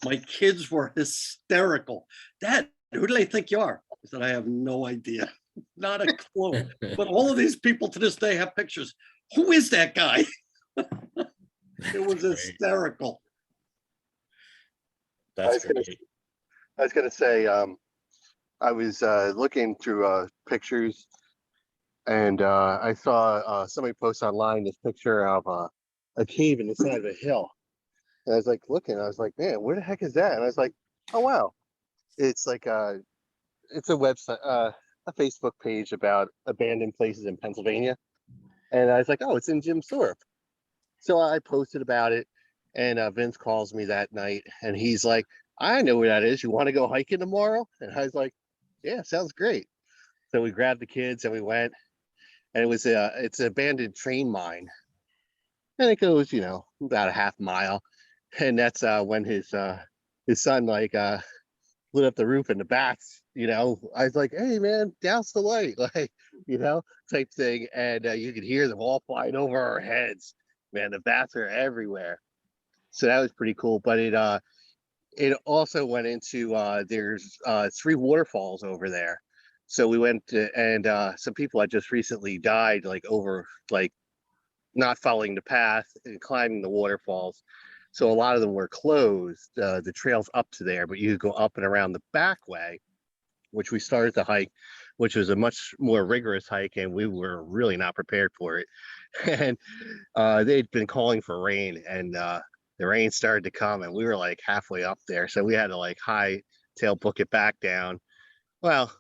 My kids were hysterical. Dad, who do they think you are? I said, I have no idea. Not a clue. But all of these people to this day have pictures. Who is that guy? It was hysterical. That's great. I was gonna say, I was looking through pictures, and I saw somebody post online this picture of a cave in the side of a hill. And I was like looking, I was like, man, where the heck is that? And I was like, oh wow, it's like it's a website, a Facebook page about abandoned places in Pennsylvania. And I was like, oh, it's in Jim Thorpe. So I posted about it, and Vince calls me that night, and he's like, I know where that is. You want to go hiking tomorrow? And I was like, yeah, sounds great. So we grabbed the kids and we went, and it was it's an abandoned train mine, and it goes, you know, about a half mile, and that's when his son like lit up the roof and the bats, you know. I was like, hey man, douse the light, like, you know, type thing, and you could hear them all flying over our heads. Man, the bats are everywhere. So that was pretty cool. But it also went into there's 3 waterfalls over there. So we went to, and some people had just recently died, like over, like not following the path and climbing the waterfalls. So a lot of them were closed, the trails up to there, but you could go up and around the back way, which we started the hike, which was a much more rigorous hike, and we were really not prepared for it. And they'd been calling for rain, and the rain started to come, and we were like halfway up there. So we had to like hightail book it back down. Well,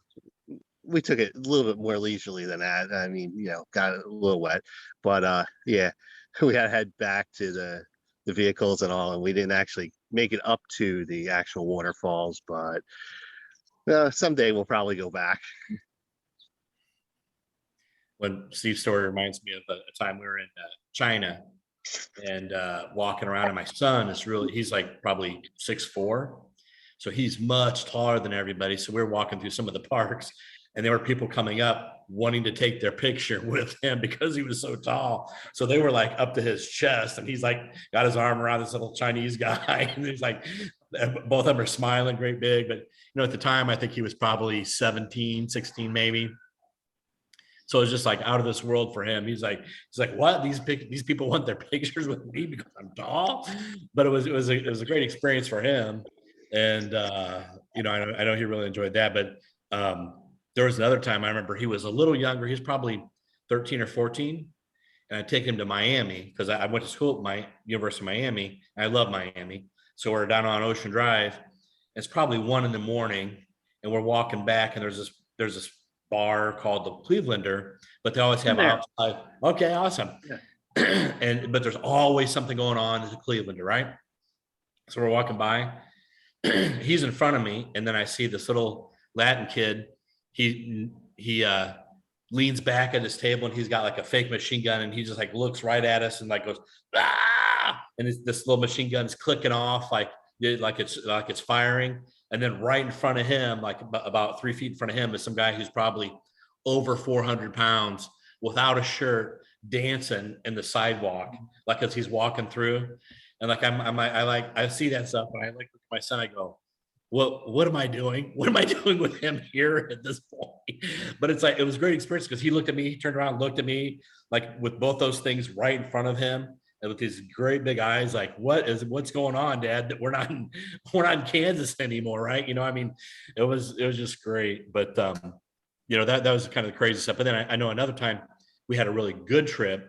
we took it a little bit more leisurely than that. I mean, you know, got a little wet, but yeah, we had to head back to the vehicles and all, and we didn't actually make it up to the actual waterfalls, but someday we'll probably go back. When Steve's story reminds me of a time we were in China and walking around, and my son is he's like probably 6'4", so he's much taller than everybody. So we were walking through some of the parks, and there were people coming up wanting to take their picture with him because he was so tall. So they were like up to his chest, and he's like got his arm around this little Chinese guy, and he's like, both of them are smiling great big. But you know, at the time I think he was probably 17, 16 maybe. So it's just like out of this world for him. He's like, what? These people want their pictures with me because I'm tall. But it was a great experience for him, and you know, I know he really enjoyed that. But there was another time I remember he was a little younger. He's probably 13 or 14, and I take him to Miami because I went to school at my University of Miami. And I love Miami, so we're down on Ocean Drive. It's probably 1 a.m, and we're walking back, and there's this bar called the Clevelander, but they always have outside. Okay, awesome. Yeah. But there's always something going on at the Clevelander, right? So we're walking by. He's in front of me, and then I see this little Latin kid. He leans back at his table, and he's got like a fake machine gun, and he just like looks right at us and like goes, ah! And this little machine gun's clicking off like it's firing. And then right in front of him, like about 3 feet in front of him, is some guy who's probably over 400 pounds without a shirt, dancing in the sidewalk, like as he's walking through. And like I see that stuff, and I like look at my son, I go, what am I doing? What am I doing with him here at this point? But it's like, it was a great experience because he looked at me, he turned around, looked at me, like with both those things right in front of him. And with his great big eyes, like, what's going on, Dad? We're not in Kansas anymore, right? You know, I mean, it was just great. But you know, that was kind of the crazy stuff. But then I know another time we had a really good trip,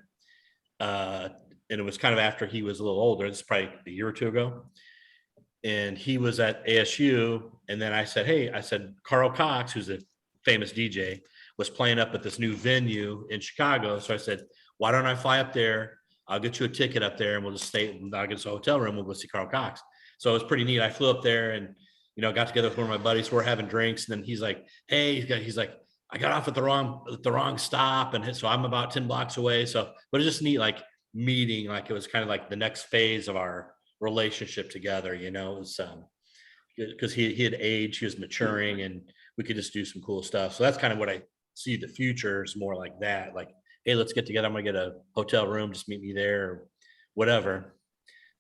and it was kind of after he was a little older. It's probably a year or two ago, and he was at ASU. And then I said, Carl Cox, who's a famous DJ, was playing up at this new venue in Chicago. So I said, why don't I fly up there? I'll get you a ticket up there and we'll just stay, and I'll get us a hotel room. We'll go see Carl Cox. So it was pretty neat. I flew up there and, got together with one of my buddies. We're having drinks. And then he's like, hey, he's like, I got off at the wrong stop. And so I'm about 10 blocks away. So, but it's just neat, like meeting, like it was kind of like the next phase of our relationship together, it was, because he had aged, he was maturing, and we could just do some cool stuff. So that's kind of what I see the future is more like that. Like, hey, let's get together. I'm gonna get a hotel room, just meet me there, or whatever.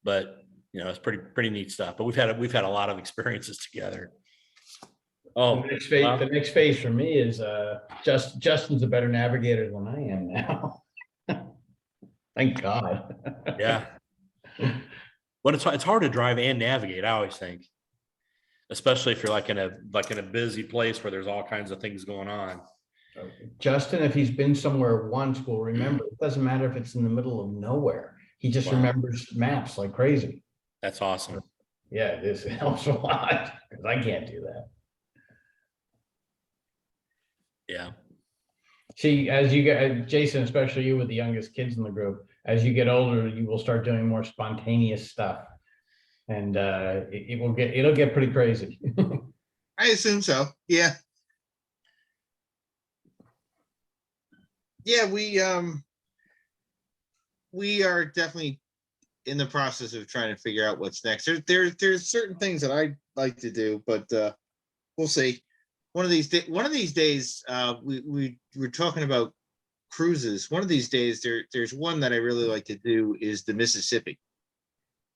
But it's pretty neat stuff. But we've had a lot of experiences together. Oh, The next phase for me is Justin's a better navigator than I am now. Thank God. yeah. But it's hard to drive and navigate, I always think. Especially if you're like in a busy place where there's all kinds of things going on. Justin, if he's been somewhere once, will remember. It doesn't matter if it's in the middle of nowhere. He just Wow. remembers maps like crazy. That's awesome. Yeah, it helps a lot because I can't do that. Yeah. See, as you get, Jason, especially you with the youngest kids in the group, as you get older, you will start doing more spontaneous stuff, and it'll get pretty crazy. I assume so. Yeah. Yeah, we are definitely in the process of trying to figure out what's next. There's certain things that I like to do, but we'll see. One of these days, we were talking about cruises. One of these days, there's one that I really like to do is the Mississippi,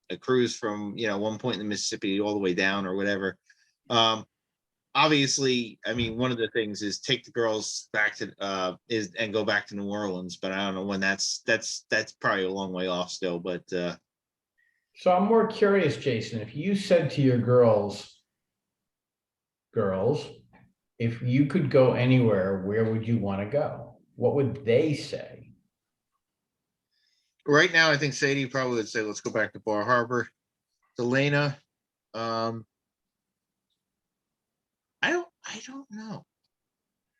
a cruise from one point in the Mississippi all the way down or whatever. Obviously, I mean, one of the things is take the girls back to and go back to New Orleans, but I don't know when that's probably a long way off still. But So I'm more curious, Jason, if you said to your girls, if you could go anywhere, where would you want to go? What would they say? right now, I think Sadie probably would say, "Let's go back to Bar Harbor." Delana, I don't know.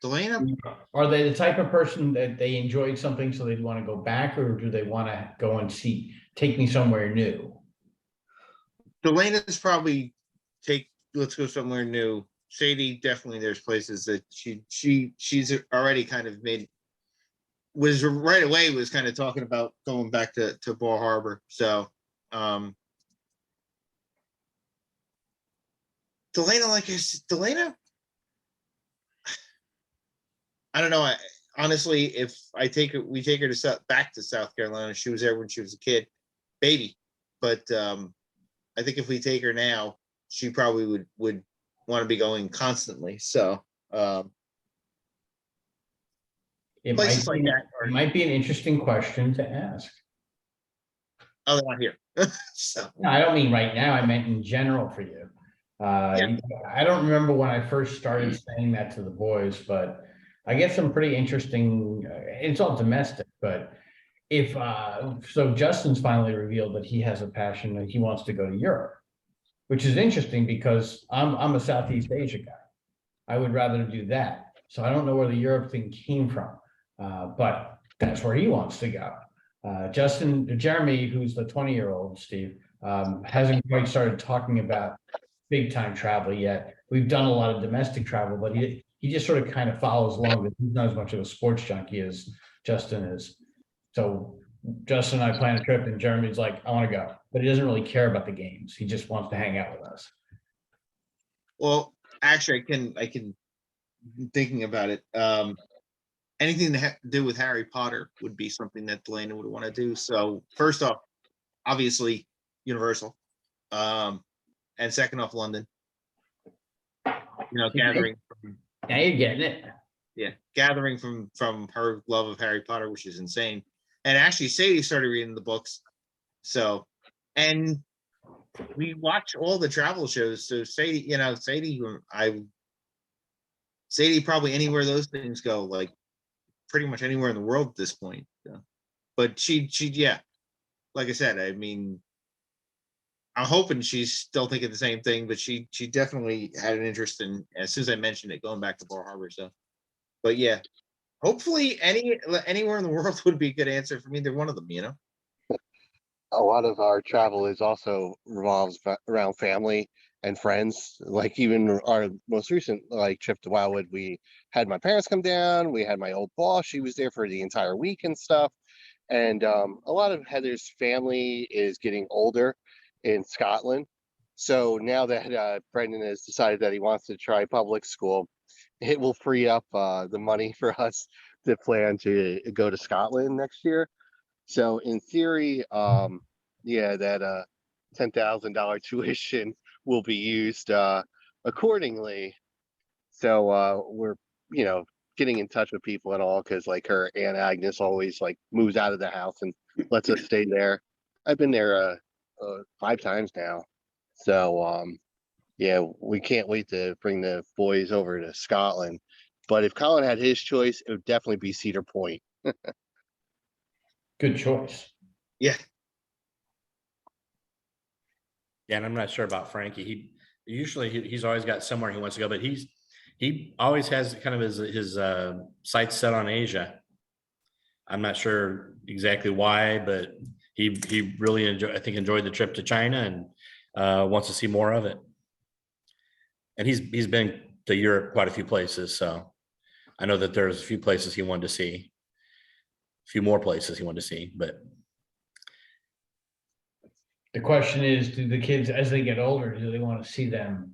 Delana, Are they the type of person that they enjoyed something so they'd want to go back, or do they want to go and take me somewhere new? Delana's probably let's go somewhere new. Sadie, definitely there's places that she's already kind of was right away was kind of talking about going back to Bar Harbor. So Delana, like I said, Delana, I don't know. Honestly, if we take her back to South Carolina. She was there when she was a kid, baby. But I think if we take her now, she probably would want to be going constantly. So It places like that it might be an interesting question to ask. Oh, they're not here. So No, I don't mean right now. I meant in general for you. I don't remember when I first started saying that to the boys, but I get some pretty interesting. It's all domestic, but if so, Justin's finally revealed that he has a passion that he wants to go to Europe, which is interesting because I'm a Southeast Asia guy. I would rather do that. So I don't know where the Europe thing came from, but that's where he wants to go. Jeremy, who's the 20-year-old, Steve, hasn't quite started talking about big time travel yet. We've done a lot of domestic travel, but he just sort of kind of follows along. But he's not as much of a sports junkie as Justin is. So Justin and I plan a trip, and Jeremy's like, I want to go, but he doesn't really care about the games. He just wants to hang out with us. well, actually, I can thinking about it. Anything to do with Harry Potter would be something that Delana would want to do. So first off, obviously Universal, and second off London. Gathering from, Now you're getting it. gathering from her love of Harry Potter, which is insane. And actually, Sadie started reading the books. So, and we watch all the travel shows. So Sadie, Sadie probably anywhere those things go, like pretty much anywhere in the world at this point. So. But yeah, like I said, I mean, I'm hoping she's still thinking the same thing, but she definitely had an interest in, as soon as I mentioned it, going back to Bar Harbor. So But yeah, hopefully anywhere in the world would be a good answer from either one of them, you know? A lot of our travel is also revolves around family and friends. Like even our most recent like trip to Wildwood, we had my parents come down. We had my old boss. She was there for the entire week and stuff. And a lot of Heather's family is getting older in Scotland. So now that Brendan has decided that he wants to try public school, it will free up the money for us to plan to go to Scotland next year. So in theory, yeah, that $10,000 tuition will be used accordingly. So we're, you know, getting in touch with people and all because like her Aunt Agnes always like moves out of the house and lets us stay there. I've been there 5 times now. So yeah, we can't wait to bring the boys over to Scotland. But if Colin had his choice, it would definitely be Cedar Point. Good choice. Yeah. Yeah, and I'm not sure about Frankie. He's always got somewhere he wants to go, but he always has kind of his sights set on Asia. I'm not sure exactly why, but he really enjoyed the trip to China and wants to see more of it. And he's been to Europe quite a few places, so I know that there's a few places he wanted to see, a few more places he wanted to see, but The question is, do the kids, as they get older, do they want to see them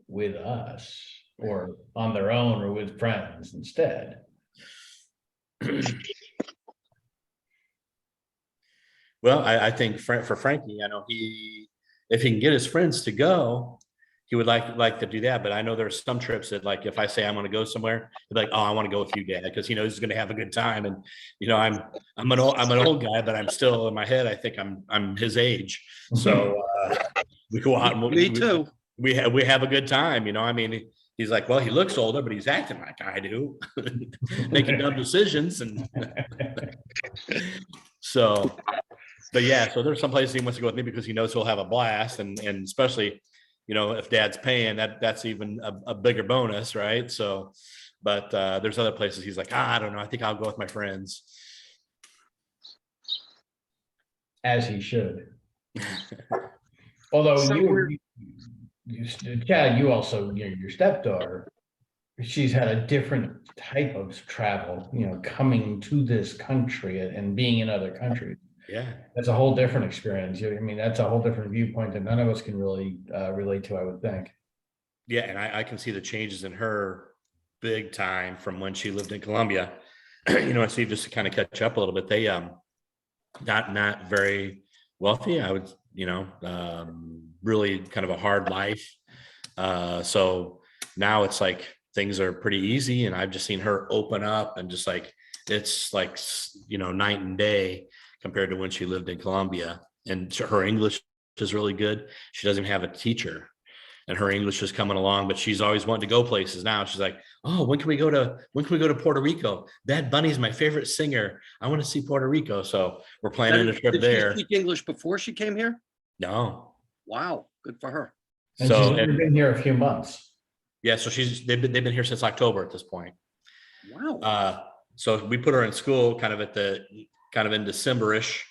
with us or on their own or with friends instead? well, I think for Frankie, I know if he can get his friends to go, he would like to do that. But I know there's some trips that like if I say I'm going to go somewhere, he'd be like, oh, I want to go with you, Dad, because he knows he's going to have a good time. And you know, I'm an old guy, but I'm still in my head. I think I'm his age. So we go out and Me too. we have a good time. You know, I mean, he's like, well, he looks older, but he's acting like I do, making dumb decisions. And so, but yeah, so there's some places he wants to go with me because he knows he'll have a blast. And especially, you know, if Dad's paying, that's even a bigger bonus, right? So, but there's other places he's like, I don't know, I think I'll go with my friends. As he should. Although Chad, you also, your stepdaughter, she's had a different type of travel, you know, coming to this country and being in other countries. Yeah. That's a whole different experience. I mean, that's a whole different viewpoint that none of us can really relate to, I would think. Yeah, and I can see the changes in her big time from when she lived in Colombia. You know, I see just to kind of catch up a little bit. They not very wealthy. I would, you know, really kind of a hard life. So now it's like things are pretty easy, and I've just seen her open up and just like it's like, you know, night and day compared to when she lived in Colombia. And her English is really good. She doesn't even have a teacher, and her English is coming along, but she's always wanting to go places now. She's like, oh, when can we go to Puerto Rico? Bad Bunny's my favorite singer. I want to see Puerto Rico. So we're planning a trip Did there. she speak English before she came here? No. Wow, good for her. And So, she's only been here a few months. yeah, so they've been here since October at this point. Wow. So we put her in school kind of in December-ish,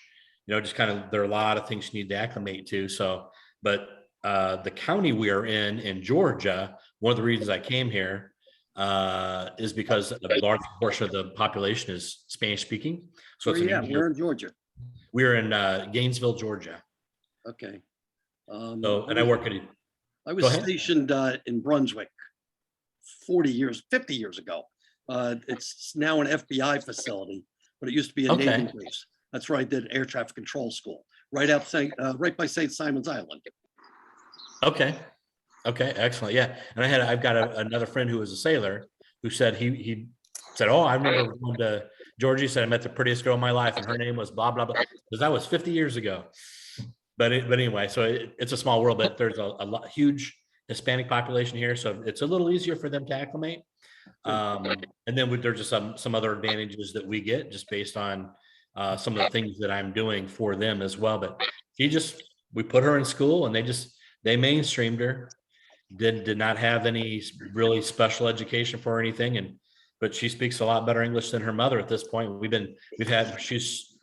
you know, just kind of, there are a lot of things she need to acclimate to. So, but the county we are in Georgia, one of the reasons I came here is because a large portion of the population is Spanish speaking. So it's We're in Georgia. we're in Gainesville, Georgia. Okay. So, and I work at, I Go was ahead. stationed in Brunswick 50 years ago. It's now an FBI facility, but it used to be a Okay. Navy base. That's where I did air traffic control school, right by St. Simon's Island. okay. Okay, excellent. Yeah. And I've got another friend who was a sailor who said he said, oh, I remember going to Georgia. He said, I met the prettiest girl in my life and her name was blah, blah, blah. Because that was 50 years ago. But anyway, so it's a small world, but there's a huge Hispanic population here. So it's a little easier for them to acclimate. And then there's just some other advantages that we get just based on some of the things that I'm doing for them as well. But we put her in school and they mainstreamed her, did not have any really special education for her or anything. And but she speaks a lot better English than her mother at this point. She's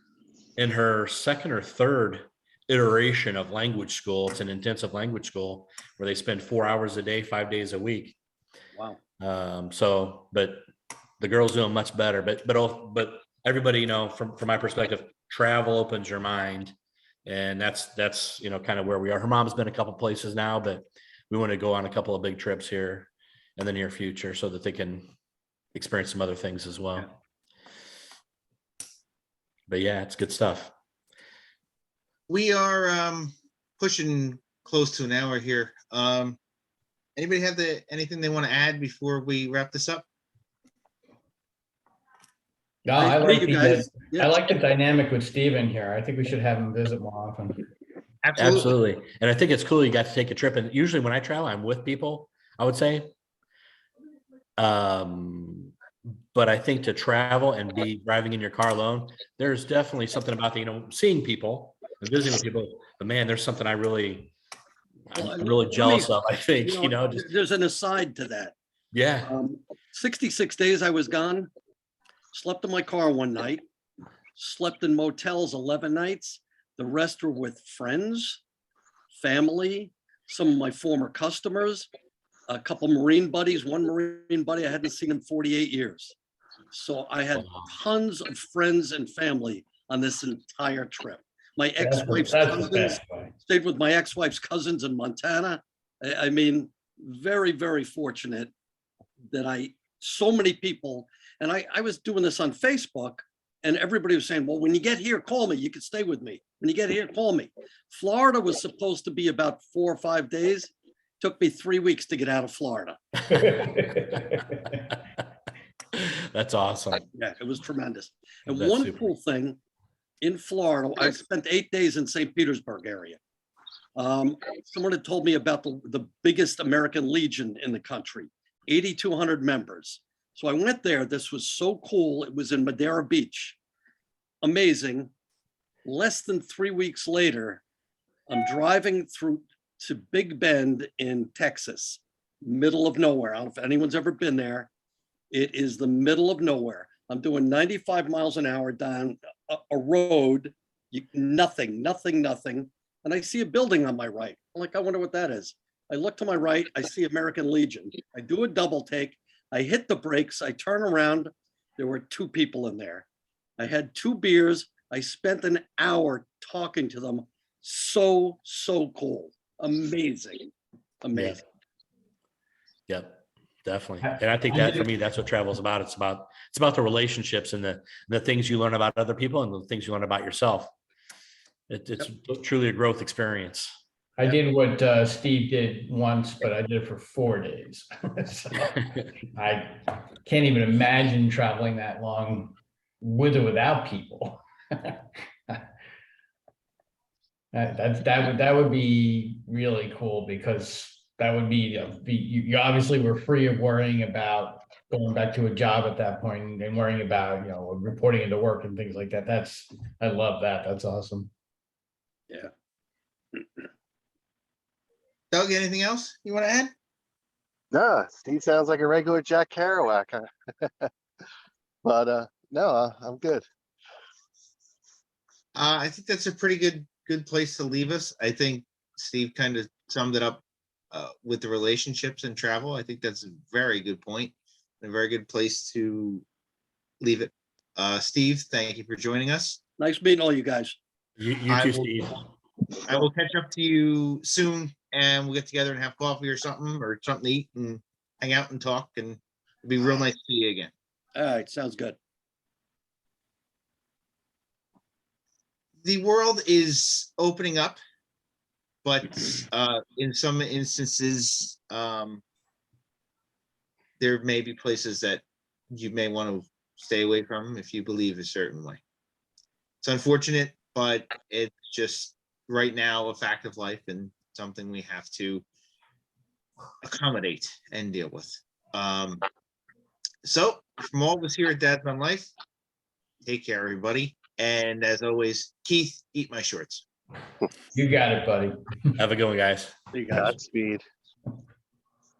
in her second or third iteration of language school. It's an intensive language school where they spend 4 hours a day, 5 days a week. Wow. But the girl's doing much better, but everybody, from my perspective, travel opens your mind. And that's, kind of where we are. Her mom's been a couple places now, but we want to go on a couple of big trips here in the near future so that they can experience some other things as well. But yeah, it's good stuff. We are pushing close to an hour here. Anybody have anything they want to add before we wrap this up? No, I I agree, like you guys. I Yeah. like the dynamic with Steven here. I think we should have him visit more often. Absolutely. And I think it's cool you got to take a trip. And usually when I travel, I'm with people, I would say. But I think to travel and be driving in your car alone, there's definitely something about seeing people and visiting with people. But man, there's something I'm really jealous of, I think, There's an aside to that. Yeah. 66 days I was gone, slept in my car one night, slept in motels 11 nights. The rest were with friends, family, some of my former customers, a couple Marine buddies, one Marine buddy I hadn't seen in 48 years. So I had tons of friends and family on this entire trip. My ex-wife's That's the cousins, best way. stayed with my ex-wife's cousins in Montana. I mean, very, very fortunate that so many people, and I was doing this on Facebook, and everybody was saying, well, when you get here, call me. You can stay with me. When you get here, call me. Florida was supposed to be about 4 or 5 days. Took me 3 weeks to get out of Florida. That's awesome. Yeah, it was tremendous. And That's one super. cool thing in Florida, I spent 8 days in St. Petersburg area. Someone had told me about the biggest American Legion in the country, 8,200 members. So I went there. This was so cool. It was in Madeira Beach. Amazing. Less than 3 weeks later, I'm driving through to Big Bend in Texas, middle of nowhere. I don't know if anyone's ever been there. It is the middle of nowhere. I'm doing 95 miles an hour down a road, nothing. And I see a building on my right. I'm like, I wonder what that is. I look to my right, I see American Legion. I do a double take. I hit the brakes. I turn around. There were 2 people in there. I had 2 beers. I spent an hour talking to them. So cool. Amazing. Yep, definitely. And I think that for me, that's what travel is about. It's about the relationships and the things you learn about other people and the things you learn about yourself. It's truly a growth experience. I did what Steve did once, but I did it for 4 days. So I can't even imagine traveling that long with or without people. That would be really cool, because that would be you obviously were free of worrying about going back to a job at that point and worrying about reporting into work and things like that. I love that. That's awesome. Yeah. Doug, anything else you want to add? No, Steve sounds like a regular Jack Kerouac. But no, I'm good. I think that's a pretty good place to leave us. I think Steve kind of summed it up with the relationships and travel. I think that's a very good point, and a very good place to leave it. Steve, thank you for joining us. Nice meeting all you guys. You I too, will- Steve. I will catch up to you soon, and we'll get together and have coffee or something to eat and hang out and talk, and it'll be real nice to see you again. All right, sounds good. The world is opening up, but in some instances, there may be places that you may want to stay away from if you believe a certain way. It's unfortunate, but it's just right now a fact of life and something we have to accommodate and deal with. So from all of us here at Dad's on Life, take care, everybody. And as always, Keith, eat my shorts. You got it, buddy. Have a good one, guys. See you guys. Godspeed.